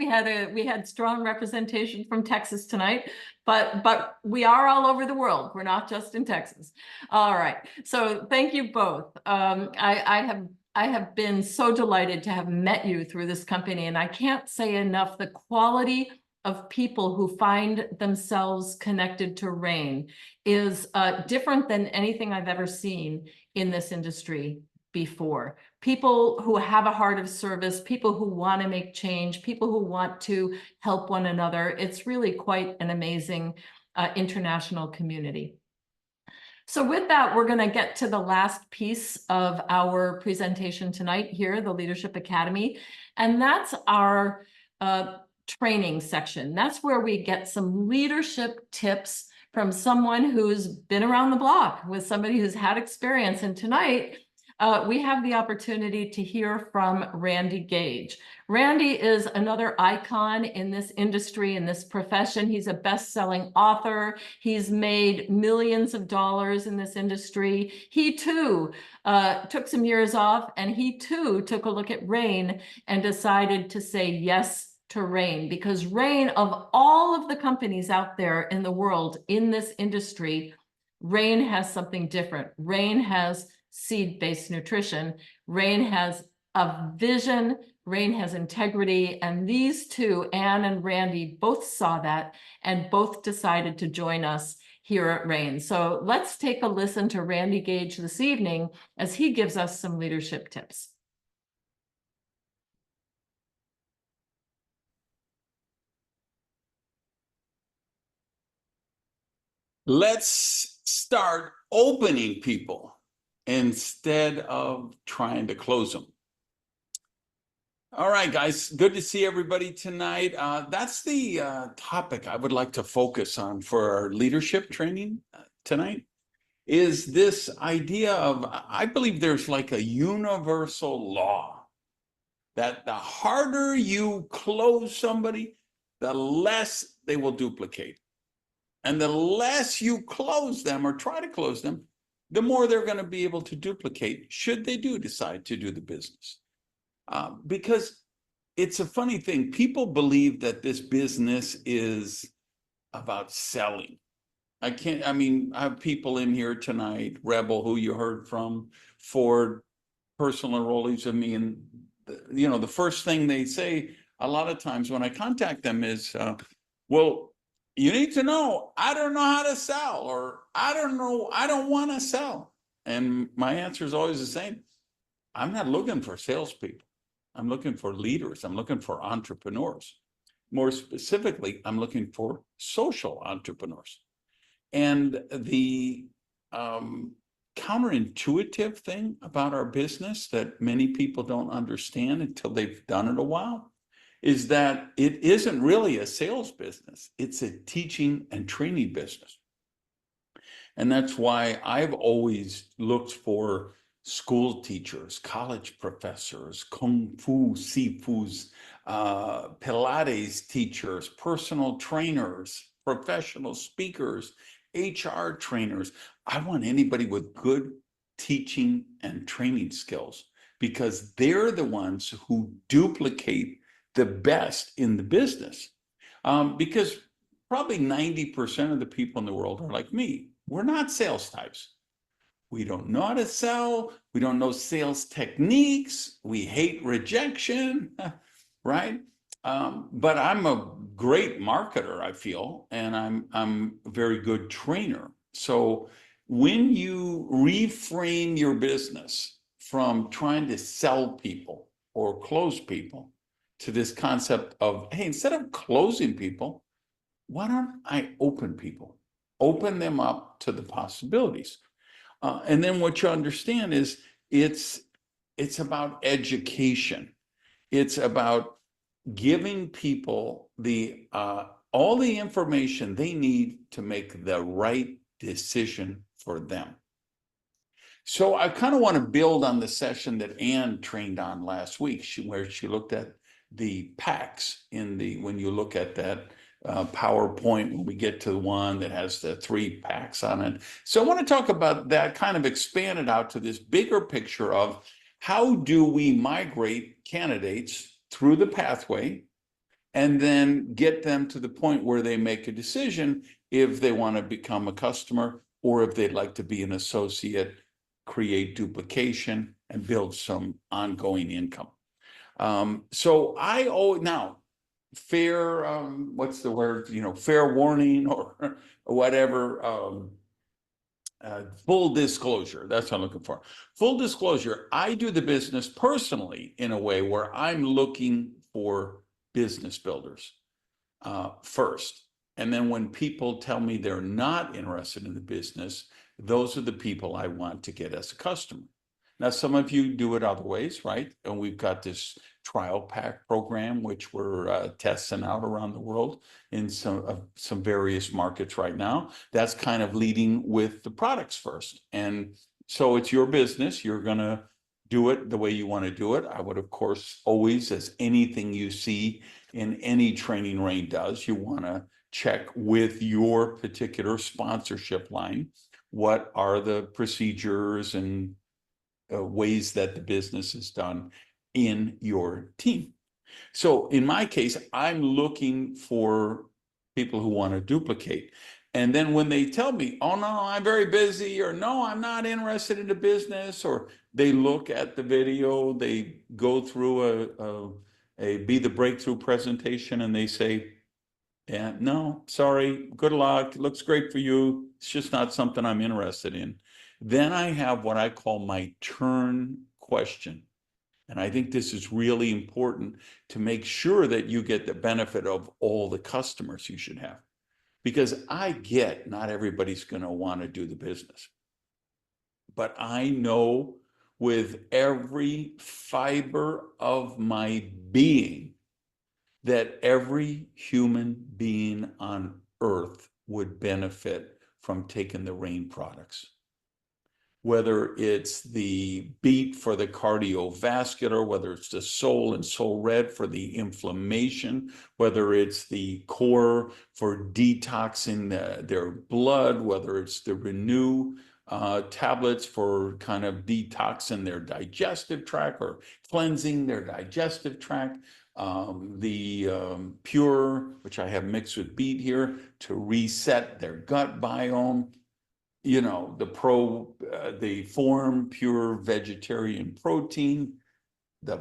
We had strong representation from Texas tonight, but we are all over the world. We're not just in Texas. All right. So thank you both. I have been so delighted to have met you through this company, and I can't say enough the quality of people who find themselves connected to rein is different than anything I've ever seen in this industry before. People who have a heart of service, people who want to make change, people who want to help one another. It's really quite an amazing international community. So with that, we're going to get to the last piece of our presentation tonight here, the Leadership Academy, and that's our training section. That's where we get some leadership tips from someone who's been around the block, with somebody who's had experience. And tonight, we have the opportunity to hear from Randy Gage. Randy is another icon in this industry, in this profession. He's a best-selling author. He's made millions of dollars in this industry. He too took some years off, and he too took a look at rein and decided to say yes to rein, because rein, of all of the companies out there in the world in this industry, rein has something different. Rein has seed-based nutrition. Rein has a vision. Rein has integrity. And these two, Ann and Randy, both saw that and both decided to join us here at rein. So let's take a listen to Randy Gage this evening as he gives us some leadership tips. Let's start opening people instead of trying to close them. All right, guys, good to see everybody tonight. That's the topic I would like to focus on for our leadership training tonight, is this idea of, I believe there's like a universal law that the harder you close somebody, the less they will duplicate. And the less you close them or try to close them, the more they're going to be able to duplicate should they do decide to do the business. Because it's a funny thing. People believe that this business is about selling. I have people in here tonight, Rebel, who you heard from, Ford, personal enrollees of me in you know, the first thing they say a lot of times when I contact them is, well, you need to know, I don't know how to sell, or I don't know, I don't want to sell. And my answer is always the same. I'm not looking for salespeople. I'm looking for leaders. I'm looking for entrepreneurs. More specifically, I'm looking for social entrepreneurs. And the counterintuitive thing about our business that many people don't understand until they've done it a while is that it isn't really a sales business. It's a teaching and training business. And that's why I've always looked for school teachers, college professors, kung fu, sifus, Pilates teachers, personal trainers, professional speakers, HR trainers. I want anybody with good teaching and training skills, because they're the ones who duplicate the best in the business. Because probably 90% of the people in the world are like me. We're not sales types. We don't know how to sell. We don't know sales techniques. We hate rejection, right? But I'm a great marketer, I feel, and I'm a very good trainer. So when you reframe your business from trying to sell people or close people to this concept of, hey, instead of closing people, why don't I open people? Open them up to the possibilities. And then what you understand is it's about education. It's about giving people the all the information they need to make the right decision for them. So I kind of want to build on the session that Ann trained on last week, where she looked at the packs in the, when you look at that PowerPoint, when we get to the one that has the 3 packs on it. So I want to talk about that, kind of expand it out to this bigger picture of how do we migrate candidates through the pathway and then get them to the point where they make a decision if they want to become a customer or if they'd like to be an associate, create duplication, and build some ongoing income. So I owe now fair, what's the word, you know, fair warning or whatever, full disclosure, that's what I'm looking for. Full disclosure, I do the business personally in a way where I'm looking for business builders first. And then when people tell me they're not interested in the business, those are the people I want to get as a customer. Now, some of you do it other ways, right? And we've got this trial pack program, which we're testing out around the world in some various markets right now. That's kind of leading with the products first. And so it's your business. You're going to do it the way you want to do it. I would, of course, always, as anything you see in any training Rain does, you want to check with your particular sponsorship line. What are the procedures and ways that the business is done in your team? So in my case, I'm looking for people who want to duplicate. And then when they tell me, oh no, I'm very busy, or no, I'm not interested in the business, or they look at the video, they go through a Be the Breakthrough presentation and they say, yeah, no, sorry, good luck, it looks great for you, it's just not something I'm interested in. Then I have what I call my turn question. And I think this is really important to make sure that you get the benefit of all the customers you should have. Because I get not everybody's going to want to do the business. But I know with every fiber of my being that every human being on earth would benefit from taking the Rain products. Whether it's the Beat for the cardiovascular, whether it's the Soul and Soul Red for the inflammation, whether it's the Core for detoxing their blood, whether it's the Renew tablets for kind of detoxing their digestive tract or cleansing their digestive tract, the Pure, which I have mixed with Beat here, to reset their gut biome. You know, the Form Pure Vegetarian Protein, the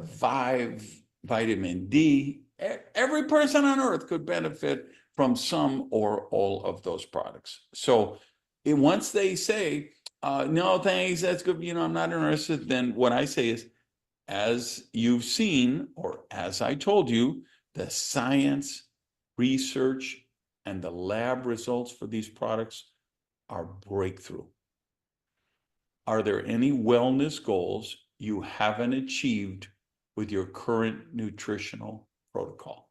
vitamin D. Every person on earth could benefit from some or all of those products. So once they say, no, thanks, that's good, I'm not interested, then what I say is, as you've seen, or as I told you, the science, research, and the lab results for these products are breakthrough. Are there any wellness goals you haven't achieved with your current nutritional protocol?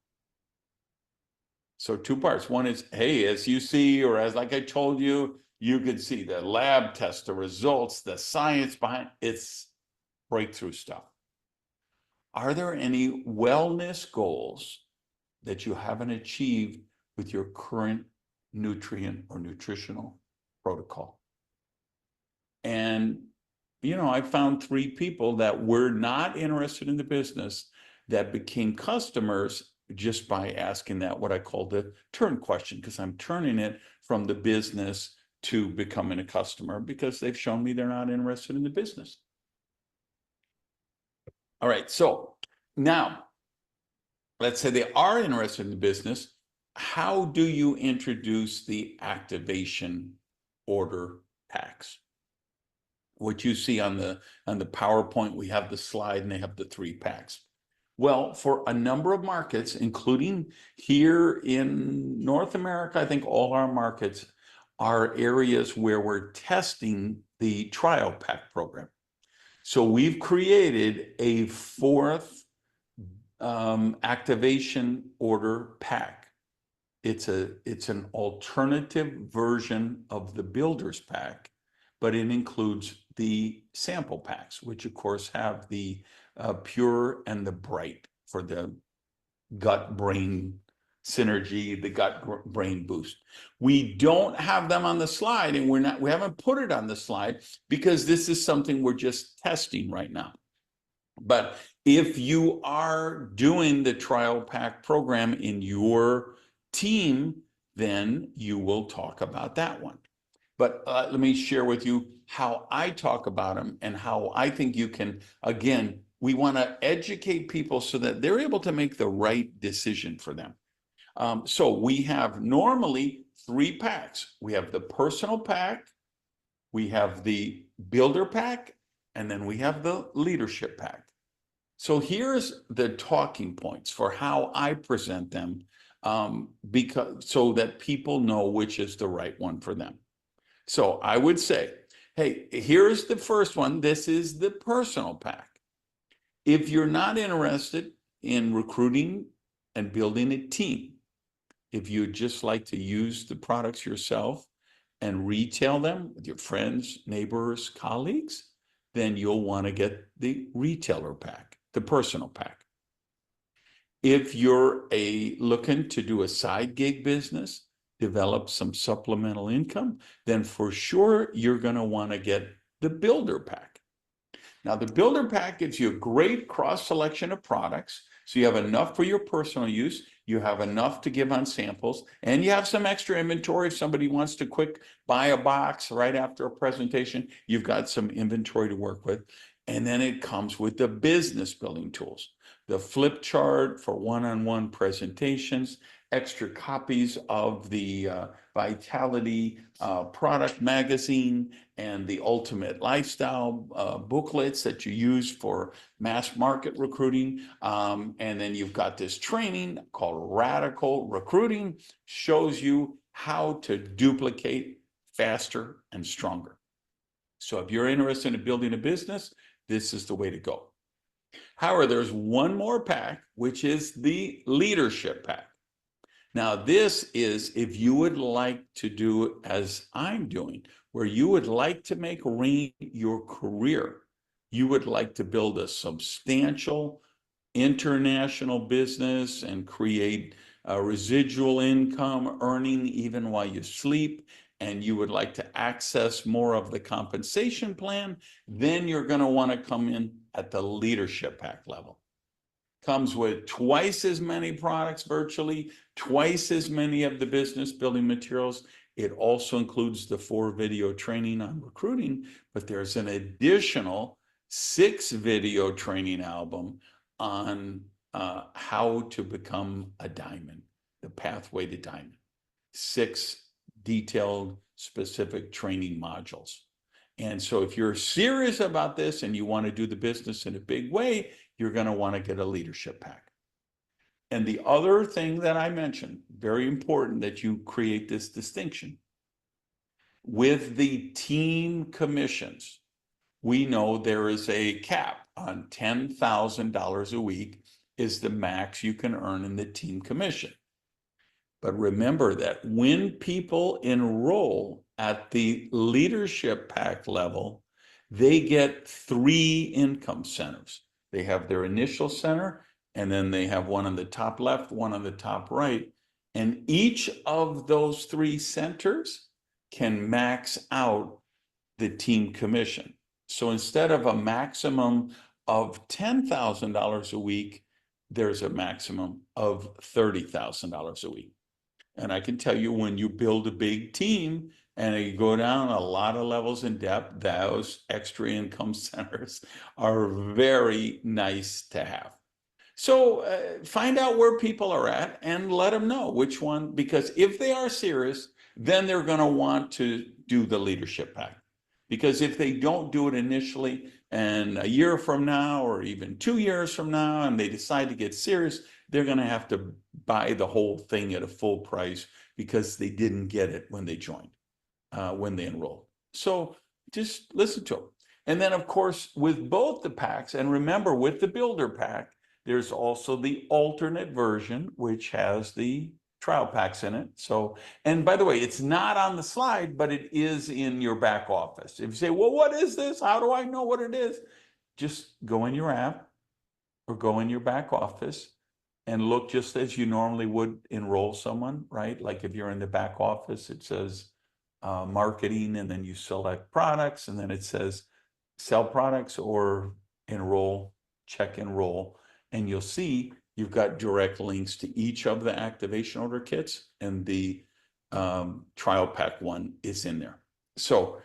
So 2 parts. One is, hey, as you see, or as like I told you, you could see the lab tests, the results, the science behind it's breakthrough stuff. Are there any wellness goals that you haven't achieved with your current nutrient or nutritional protocol? And, I found 3 people that were not interested in the business that became customers just by asking that, what I call the turn question, because I'm turning it from the business to becoming a customer because they've shown me they're not interested in the business. All right, so now let's say they are interested in the business. How do you introduce the activation order packs? What you see on the PowerPoint, we have the slide and they have the 3 packs. Well, for a number of markets, including here in North America, I think all our markets are areas where we're testing the trial pack program. So we've created a 4th activation order pack. It's an alternative version of the builder's pack, but it includes the sample packs, which of course have the pure and the bright for the gut-brain synergy, the gut-brain boost. We don't have them on the slide, and we haven't put it on the slide because this is something we're just testing right now. But if you are doing the trial pack program in your team, then you will talk about that one. But let me share with you how I talk about them and how I think you can, again, we want to educate people so that they're able to make the right decision for them. So we have normally 3 packs. We have the personal pack, we have the builder pack, and then we have the leadership pack. So here's the talking points for how I present them, so that people know which is the right one for them. So I would say, hey, here's the first one. This is the personal pack. If you're not interested in recruiting and building a team, if you'd just like to use the products yourself and retail them with your friends, neighbors, colleagues, then you'll want to get the retailer pack, the personal pack. If you're looking to do a side gig business, develop some supplemental income, then for sure you're going to want to get the builder pack. Now, the builder pack gives you a great cross selection of products. So you have enough for your personal use, you have enough to give on samples, and you have some extra inventory. If somebody wants to quick buy a box right after a presentation, you've got some inventory to work with. And then it comes with the business building tools, the flip chart for one-on-one presentations, extra copies of the Vitality product magazine and the Ultimate Lifestyle booklets that you use for mass market recruiting. And then you've got this training called Radical Recruiting, shows you how to duplicate faster and stronger. So if you're interested in building a business, this is the way to go. However, there's one more pack, which is the leadership pack. Now, this is if you would like to do as I'm doing, where you would like to make Rain your career. You would like to build a substantial international business and create a residual income earning even while you sleep, and you would like to access more of the compensation plan, then you're going to want to come in at the leadership pack level. Comes with twice as many products virtually, twice as many of the business building materials. It also includes the 4 video training on recruiting, but there's an additional 6-video training album on how to become a diamond, the pathway to diamond. 6 detailed, specific training modules. And so if you're serious about this and you want to do the business in a big way, you're going to want to get a leadership pack. And the other thing that I mentioned, very important that you create this distinction. With the team commissions, we know there is a cap on $10,000 a week is the max you can earn in the team commission. But remember that when people enroll at the leadership pack level, they get 3 income centers. They have their initial center, and then they have one on the top left, one on the top right. And each of those 3 centers can max out the team commission. So instead of a maximum of $10,000 a week, there's a maximum of $30,000 a week. And I can tell you, when you build a big team and you go down a lot of levels in depth, those extra income centers are very nice to have. So find out where people are at and let them know which one, because if they are serious, then they're going to want to do the leadership pack. Because if they don't do it initially, and a year from now or even 2 years from now, and they decide to get serious, they're going to have to buy the whole thing at a full price because they didn't get it when they joined, when they enrolled. So just listen to them. And then, of course, with both the packs, and remember, with the builder pack, there's also the alternate version, which has the trial packs in it. So, and by the way, it's not on the slide, but it is in your back office. If you say, well, what is this? How do I know what it is? Just go in your app or go in your back office and look just as you normally would enroll someone, right? Like if you're in the back office, it says marketing, and then you select products, and then it says sell products or enroll, check enroll. And you'll see you've got direct links to each of the activation order kits, and the trial pack one is in there. So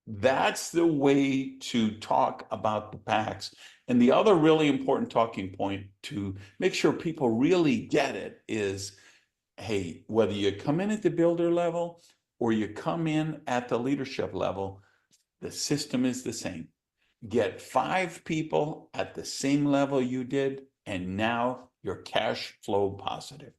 that's the way to talk about the packs. And the other really important talking point to make sure people really get it is, hey, whether you come in at the builder level or you come in at the leadership level, the system is the same. Get 5 people at the same level you did, and now you're cash flow positive.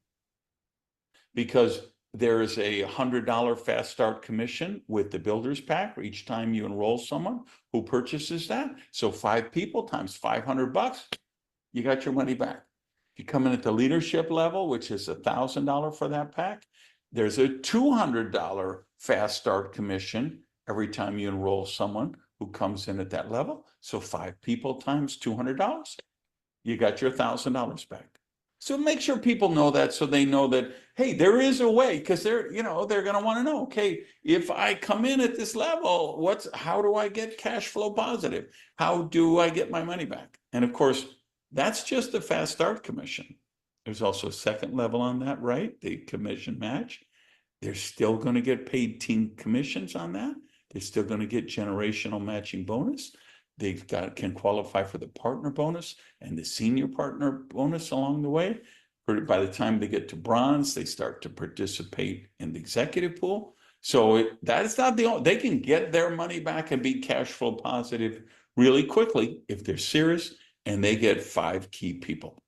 Because there is a $100 fast start commission with the builders pack each time you enroll someone who purchases that. So 5 people times $500, you got your money back. If you come in at the leadership level, which is $1,000 for that pack, there's a $200 fast start commission every time you enroll someone who comes in at that level. So 5 people times $200, you got your $1,000 back. So make sure people know that, so they know that, hey, there is a way, because they're going to want to know, okay, if I come in at this level, how do I get cash flow positive? How do I get my money back? And of course, that's just the fast start commission. There's also a second level on that, right? The commission match. They're still going to get paid team commissions on that. They're still going to get generational matching bonus. They've can qualify for the partner bonus and the senior partner bonus along the way. By the time they get to bronze, they start to participate in the executive pool. So that's not the only, they can get their money back and be cash flow positive really quickly if they're serious, and they get 5 key people.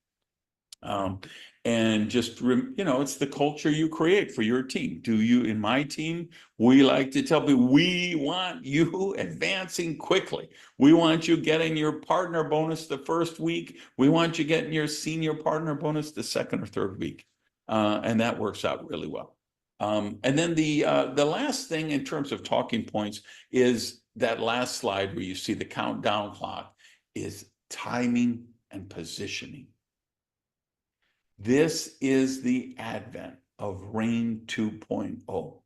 And just, it's the culture you create for your team. In my team, we like to tell people, we want you advancing quickly. We want you getting your partner bonus the first week. We want you getting your senior partner bonus the second or third week. And that works out really well. And then the last thing in terms of talking points is that last slide where you see the countdown clock is timing and positioning. This is the advent of RAIN 2.0.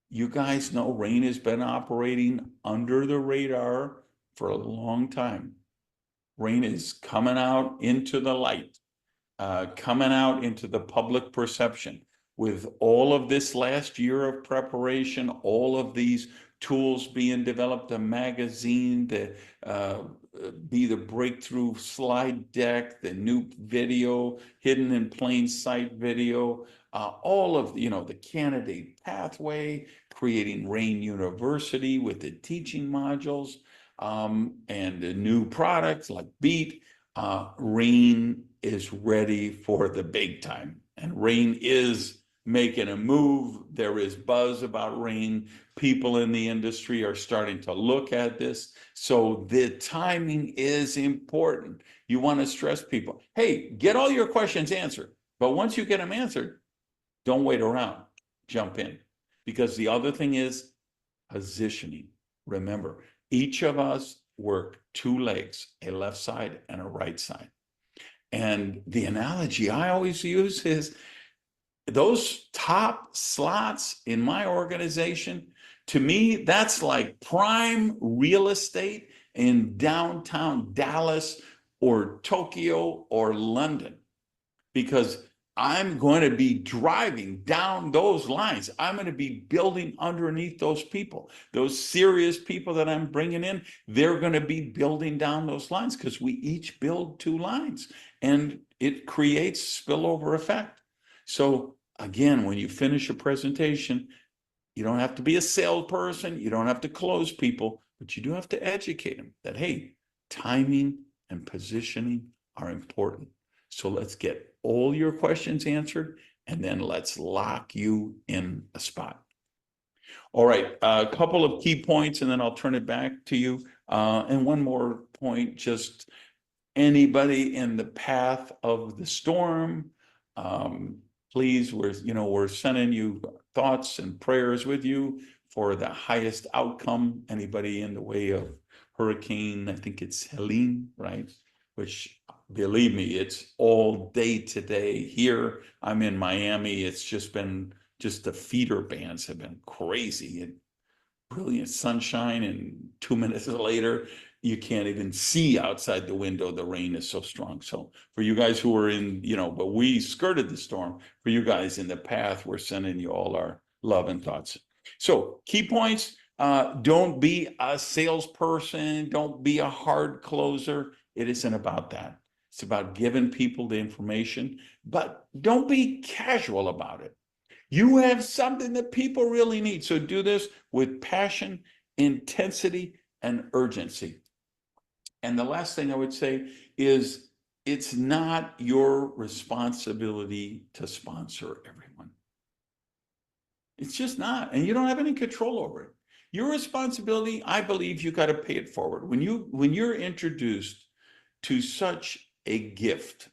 You guys know RAIN has been operating under the radar for a long time. RAIN is coming out into the light, coming out into the public perception. with all of this last year of preparation, all of these tools being developed, the magazine, the Be the Breakthrough slide deck, the new video, hidden in plain sight video, all of, the candidate pathway, creating Rain University with the teaching modules, and the new products like Beat. Rain is ready for the big time, and Rain is making a move. There is buzz about Rain. People in the industry are starting to look at this. So the timing is important. You want to stress people, hey, get all your questions answered. But once you get them answered, don't wait around, jump in. Because the other thing is positioning. Remember, each of us work two legs, a left side and a right side. And the analogy I always use is those top slots in my organization, to me, that's like prime real estate in downtown Dallas or Tokyo or London, because I'm going to be driving down those lines. I'm going to be building underneath those people, those serious people that I'm bringing in. They're going to be building down those lines because we each build two lines, and it creates spillover effect. So again, when you finish a presentation, you don't have to be a salesperson. You don't have to close people, but you do have to educate them that, hey, timing and positioning are important. So let's get all your questions answered, and then let's lock you in a spot. All right, a couple of key points, and then I'll turn it back to you. And one more point, just anybody in the path of the storm, please, we're sending you thoughts and prayers with you for the highest outcome. Anybody in the way of hurricane, I think it's Helene, right? Which, believe me, it's all day today here. I'm in Miami. It's just the feeder bands have been crazy, and brilliant sunshine, and 2 minutes later, you can't even see outside the window. The rain is so strong. So for you guys who are in, but we skirted the storm. For you guys in the path, we're sending you all our love and thoughts. So key points, don't be a salesperson. Don't be a hard closer. It isn't about that. It's about giving people the information, but don't be casual about it. You have something that people really need. So do this with passion, intensity, and urgency. And the last thing I would say is it's not your responsibility to sponsor everyone. It's just not. And you don't have any control over it. Your responsibility, I believe, you got to pay it forward. When you're introduced to such a gift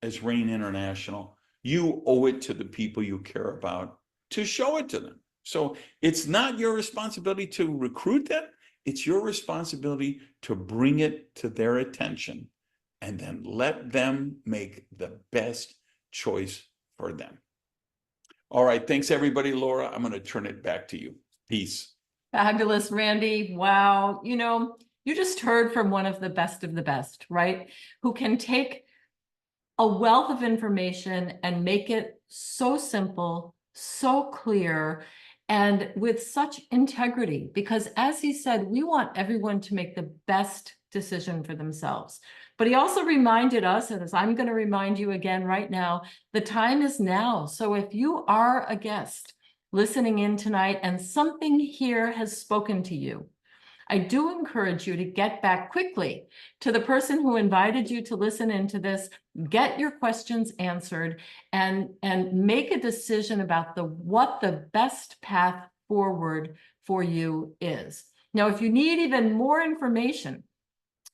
as Rain International, you owe it to the people you care about to show it to them. So it's not your responsibility to recruit them. It's your responsibility to bring it to their attention and then let them make the best choice for them. All right. Thanks, everybody. Laura, I'm going to turn it back to you. Peace. Fabulous, Randy. Wow. You just heard from one of the best, right? Who can take a wealth of information and make it so simple, so clear, and with such integrity, because as he said, we want everyone to make the best decision for themselves. But he also reminded us, and as I'm going to remind you again right now, the time is now. So if you are a guest listening in tonight and something here has spoken to you, I do encourage you to get back quickly to the person who invited you to listen into this, get your questions answered, and make a decision about what the best path forward for you is. Now, if you need even more information,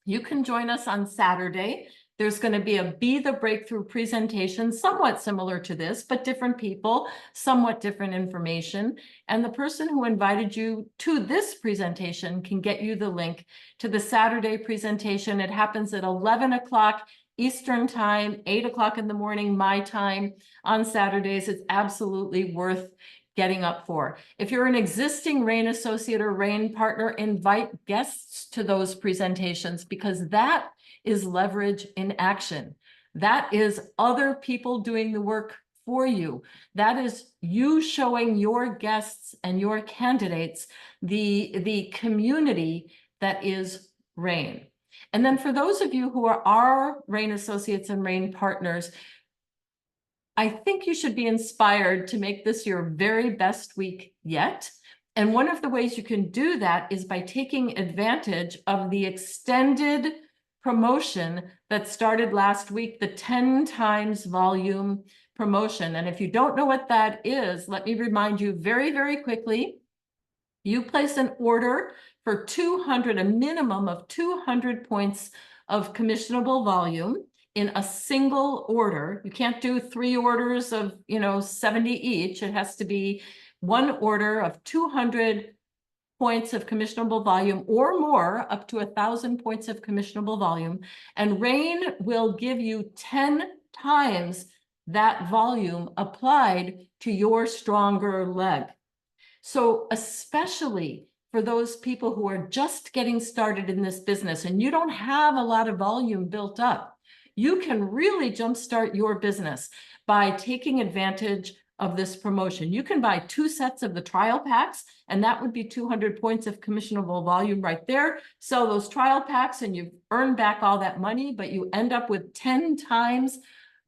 you can join us on Saturday. There's going to be a Be the Breakthrough presentation, somewhat similar to this, but different people, somewhat different information. And the person who invited you to this presentation can get you the link to the Saturday presentation. It happens at 11 o'clock Eastern time, 8 o'clock in the morning, my time on Saturdays. It's absolutely worth getting up for. If you're an existing RAIN associate or RAIN partner, invite guests to those presentations, because that is leverage in action. That is other people doing the work for you. That is you showing your guests and your candidates the community that is RAIN. And then for those of you who are our RAIN associates and RAIN partners, I think you should be inspired to make this your very best week yet. And one of the ways you can do that is by taking advantage of the extended promotion that started last week, the 10 times volume promotion. And if you don't know what that is, let me remind you very, very quickly. You place an order for 200, a minimum of 200 points of commissionable volume in a single order. You can't do 3 orders of, 70 each. It has to be one order of 200 points of commissionable volume or more, up to 1,000 points of commissionable volume. And RAIN will give you 10 times that volume applied to your stronger leg. So especially for those people who are just getting started in this business and you don't have a lot of volume built up, you can really jumpstart your business by taking advantage of this promotion. You can buy 2 sets of the trial packs, and that would be 200 points of commissionable volume right there. Sell those trial packs and you earn back all that money, but you end up with 10 times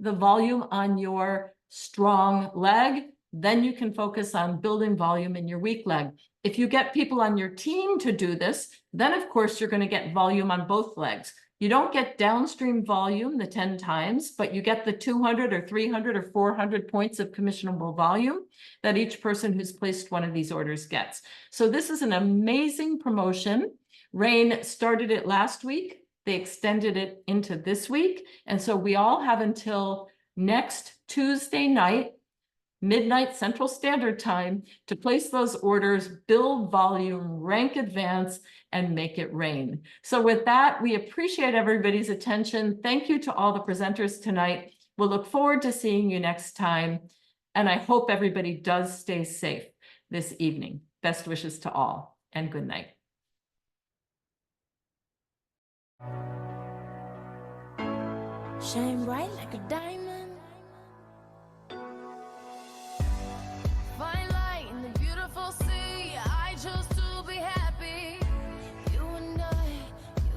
the volume on your strong leg. Then you can focus on building volume in your weak leg. If you get people on your team to do this, then of course you're going to get volume on both legs. You don't get downstream volume, the 10 times, but you get the 200 or 300 or 400 points of commissionable volume that each person who's placed one of these orders gets. So this is an amazing promotion. RAIN started it last week. They extended it into this week. And so we all have until next Tuesday night, midnight Central Standard Time, to place those orders, build volume, rank advance, and make it rain. So with that, we appreciate everybody's attention. Thank you to all the presenters tonight. We'll look forward to seeing you next time. And I hope everybody does stay safe this evening. Best wishes to all, and good night. Shine bright like a diamond. Fine light in the beautiful sea. I chose to be happy. You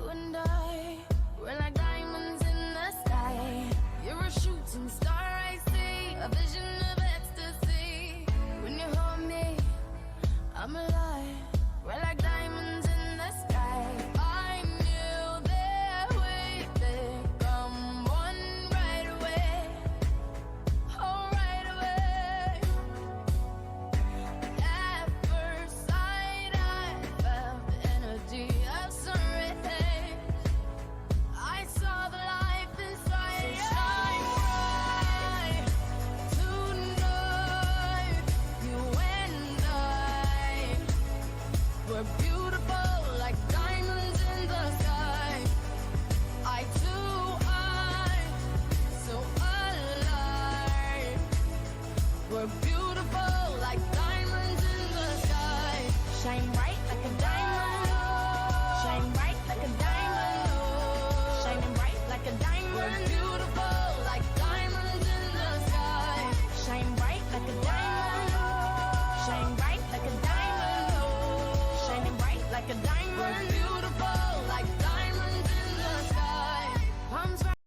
and I, we're like diamonds in the sky. You're a shooting star, I see, a vision of ecstasy. When you hold me, I'm alive. We're like diamonds in the sky. I knew that we become one right away. Oh, right away. At first sight, I felt the energy of sunrise. I saw the life inside. So shine bright tonight. You and I, we're beautiful like diamonds in the sky. I too, so alive. We're beautiful like diamonds in the sky. Shine bright like a diamond. Shine bright like a diamond. Shining bright like a diamond. We're beautiful like diamonds in the sky. Shine bright like a diamond. Shine bright like a diamond. Shining bright like a diamond.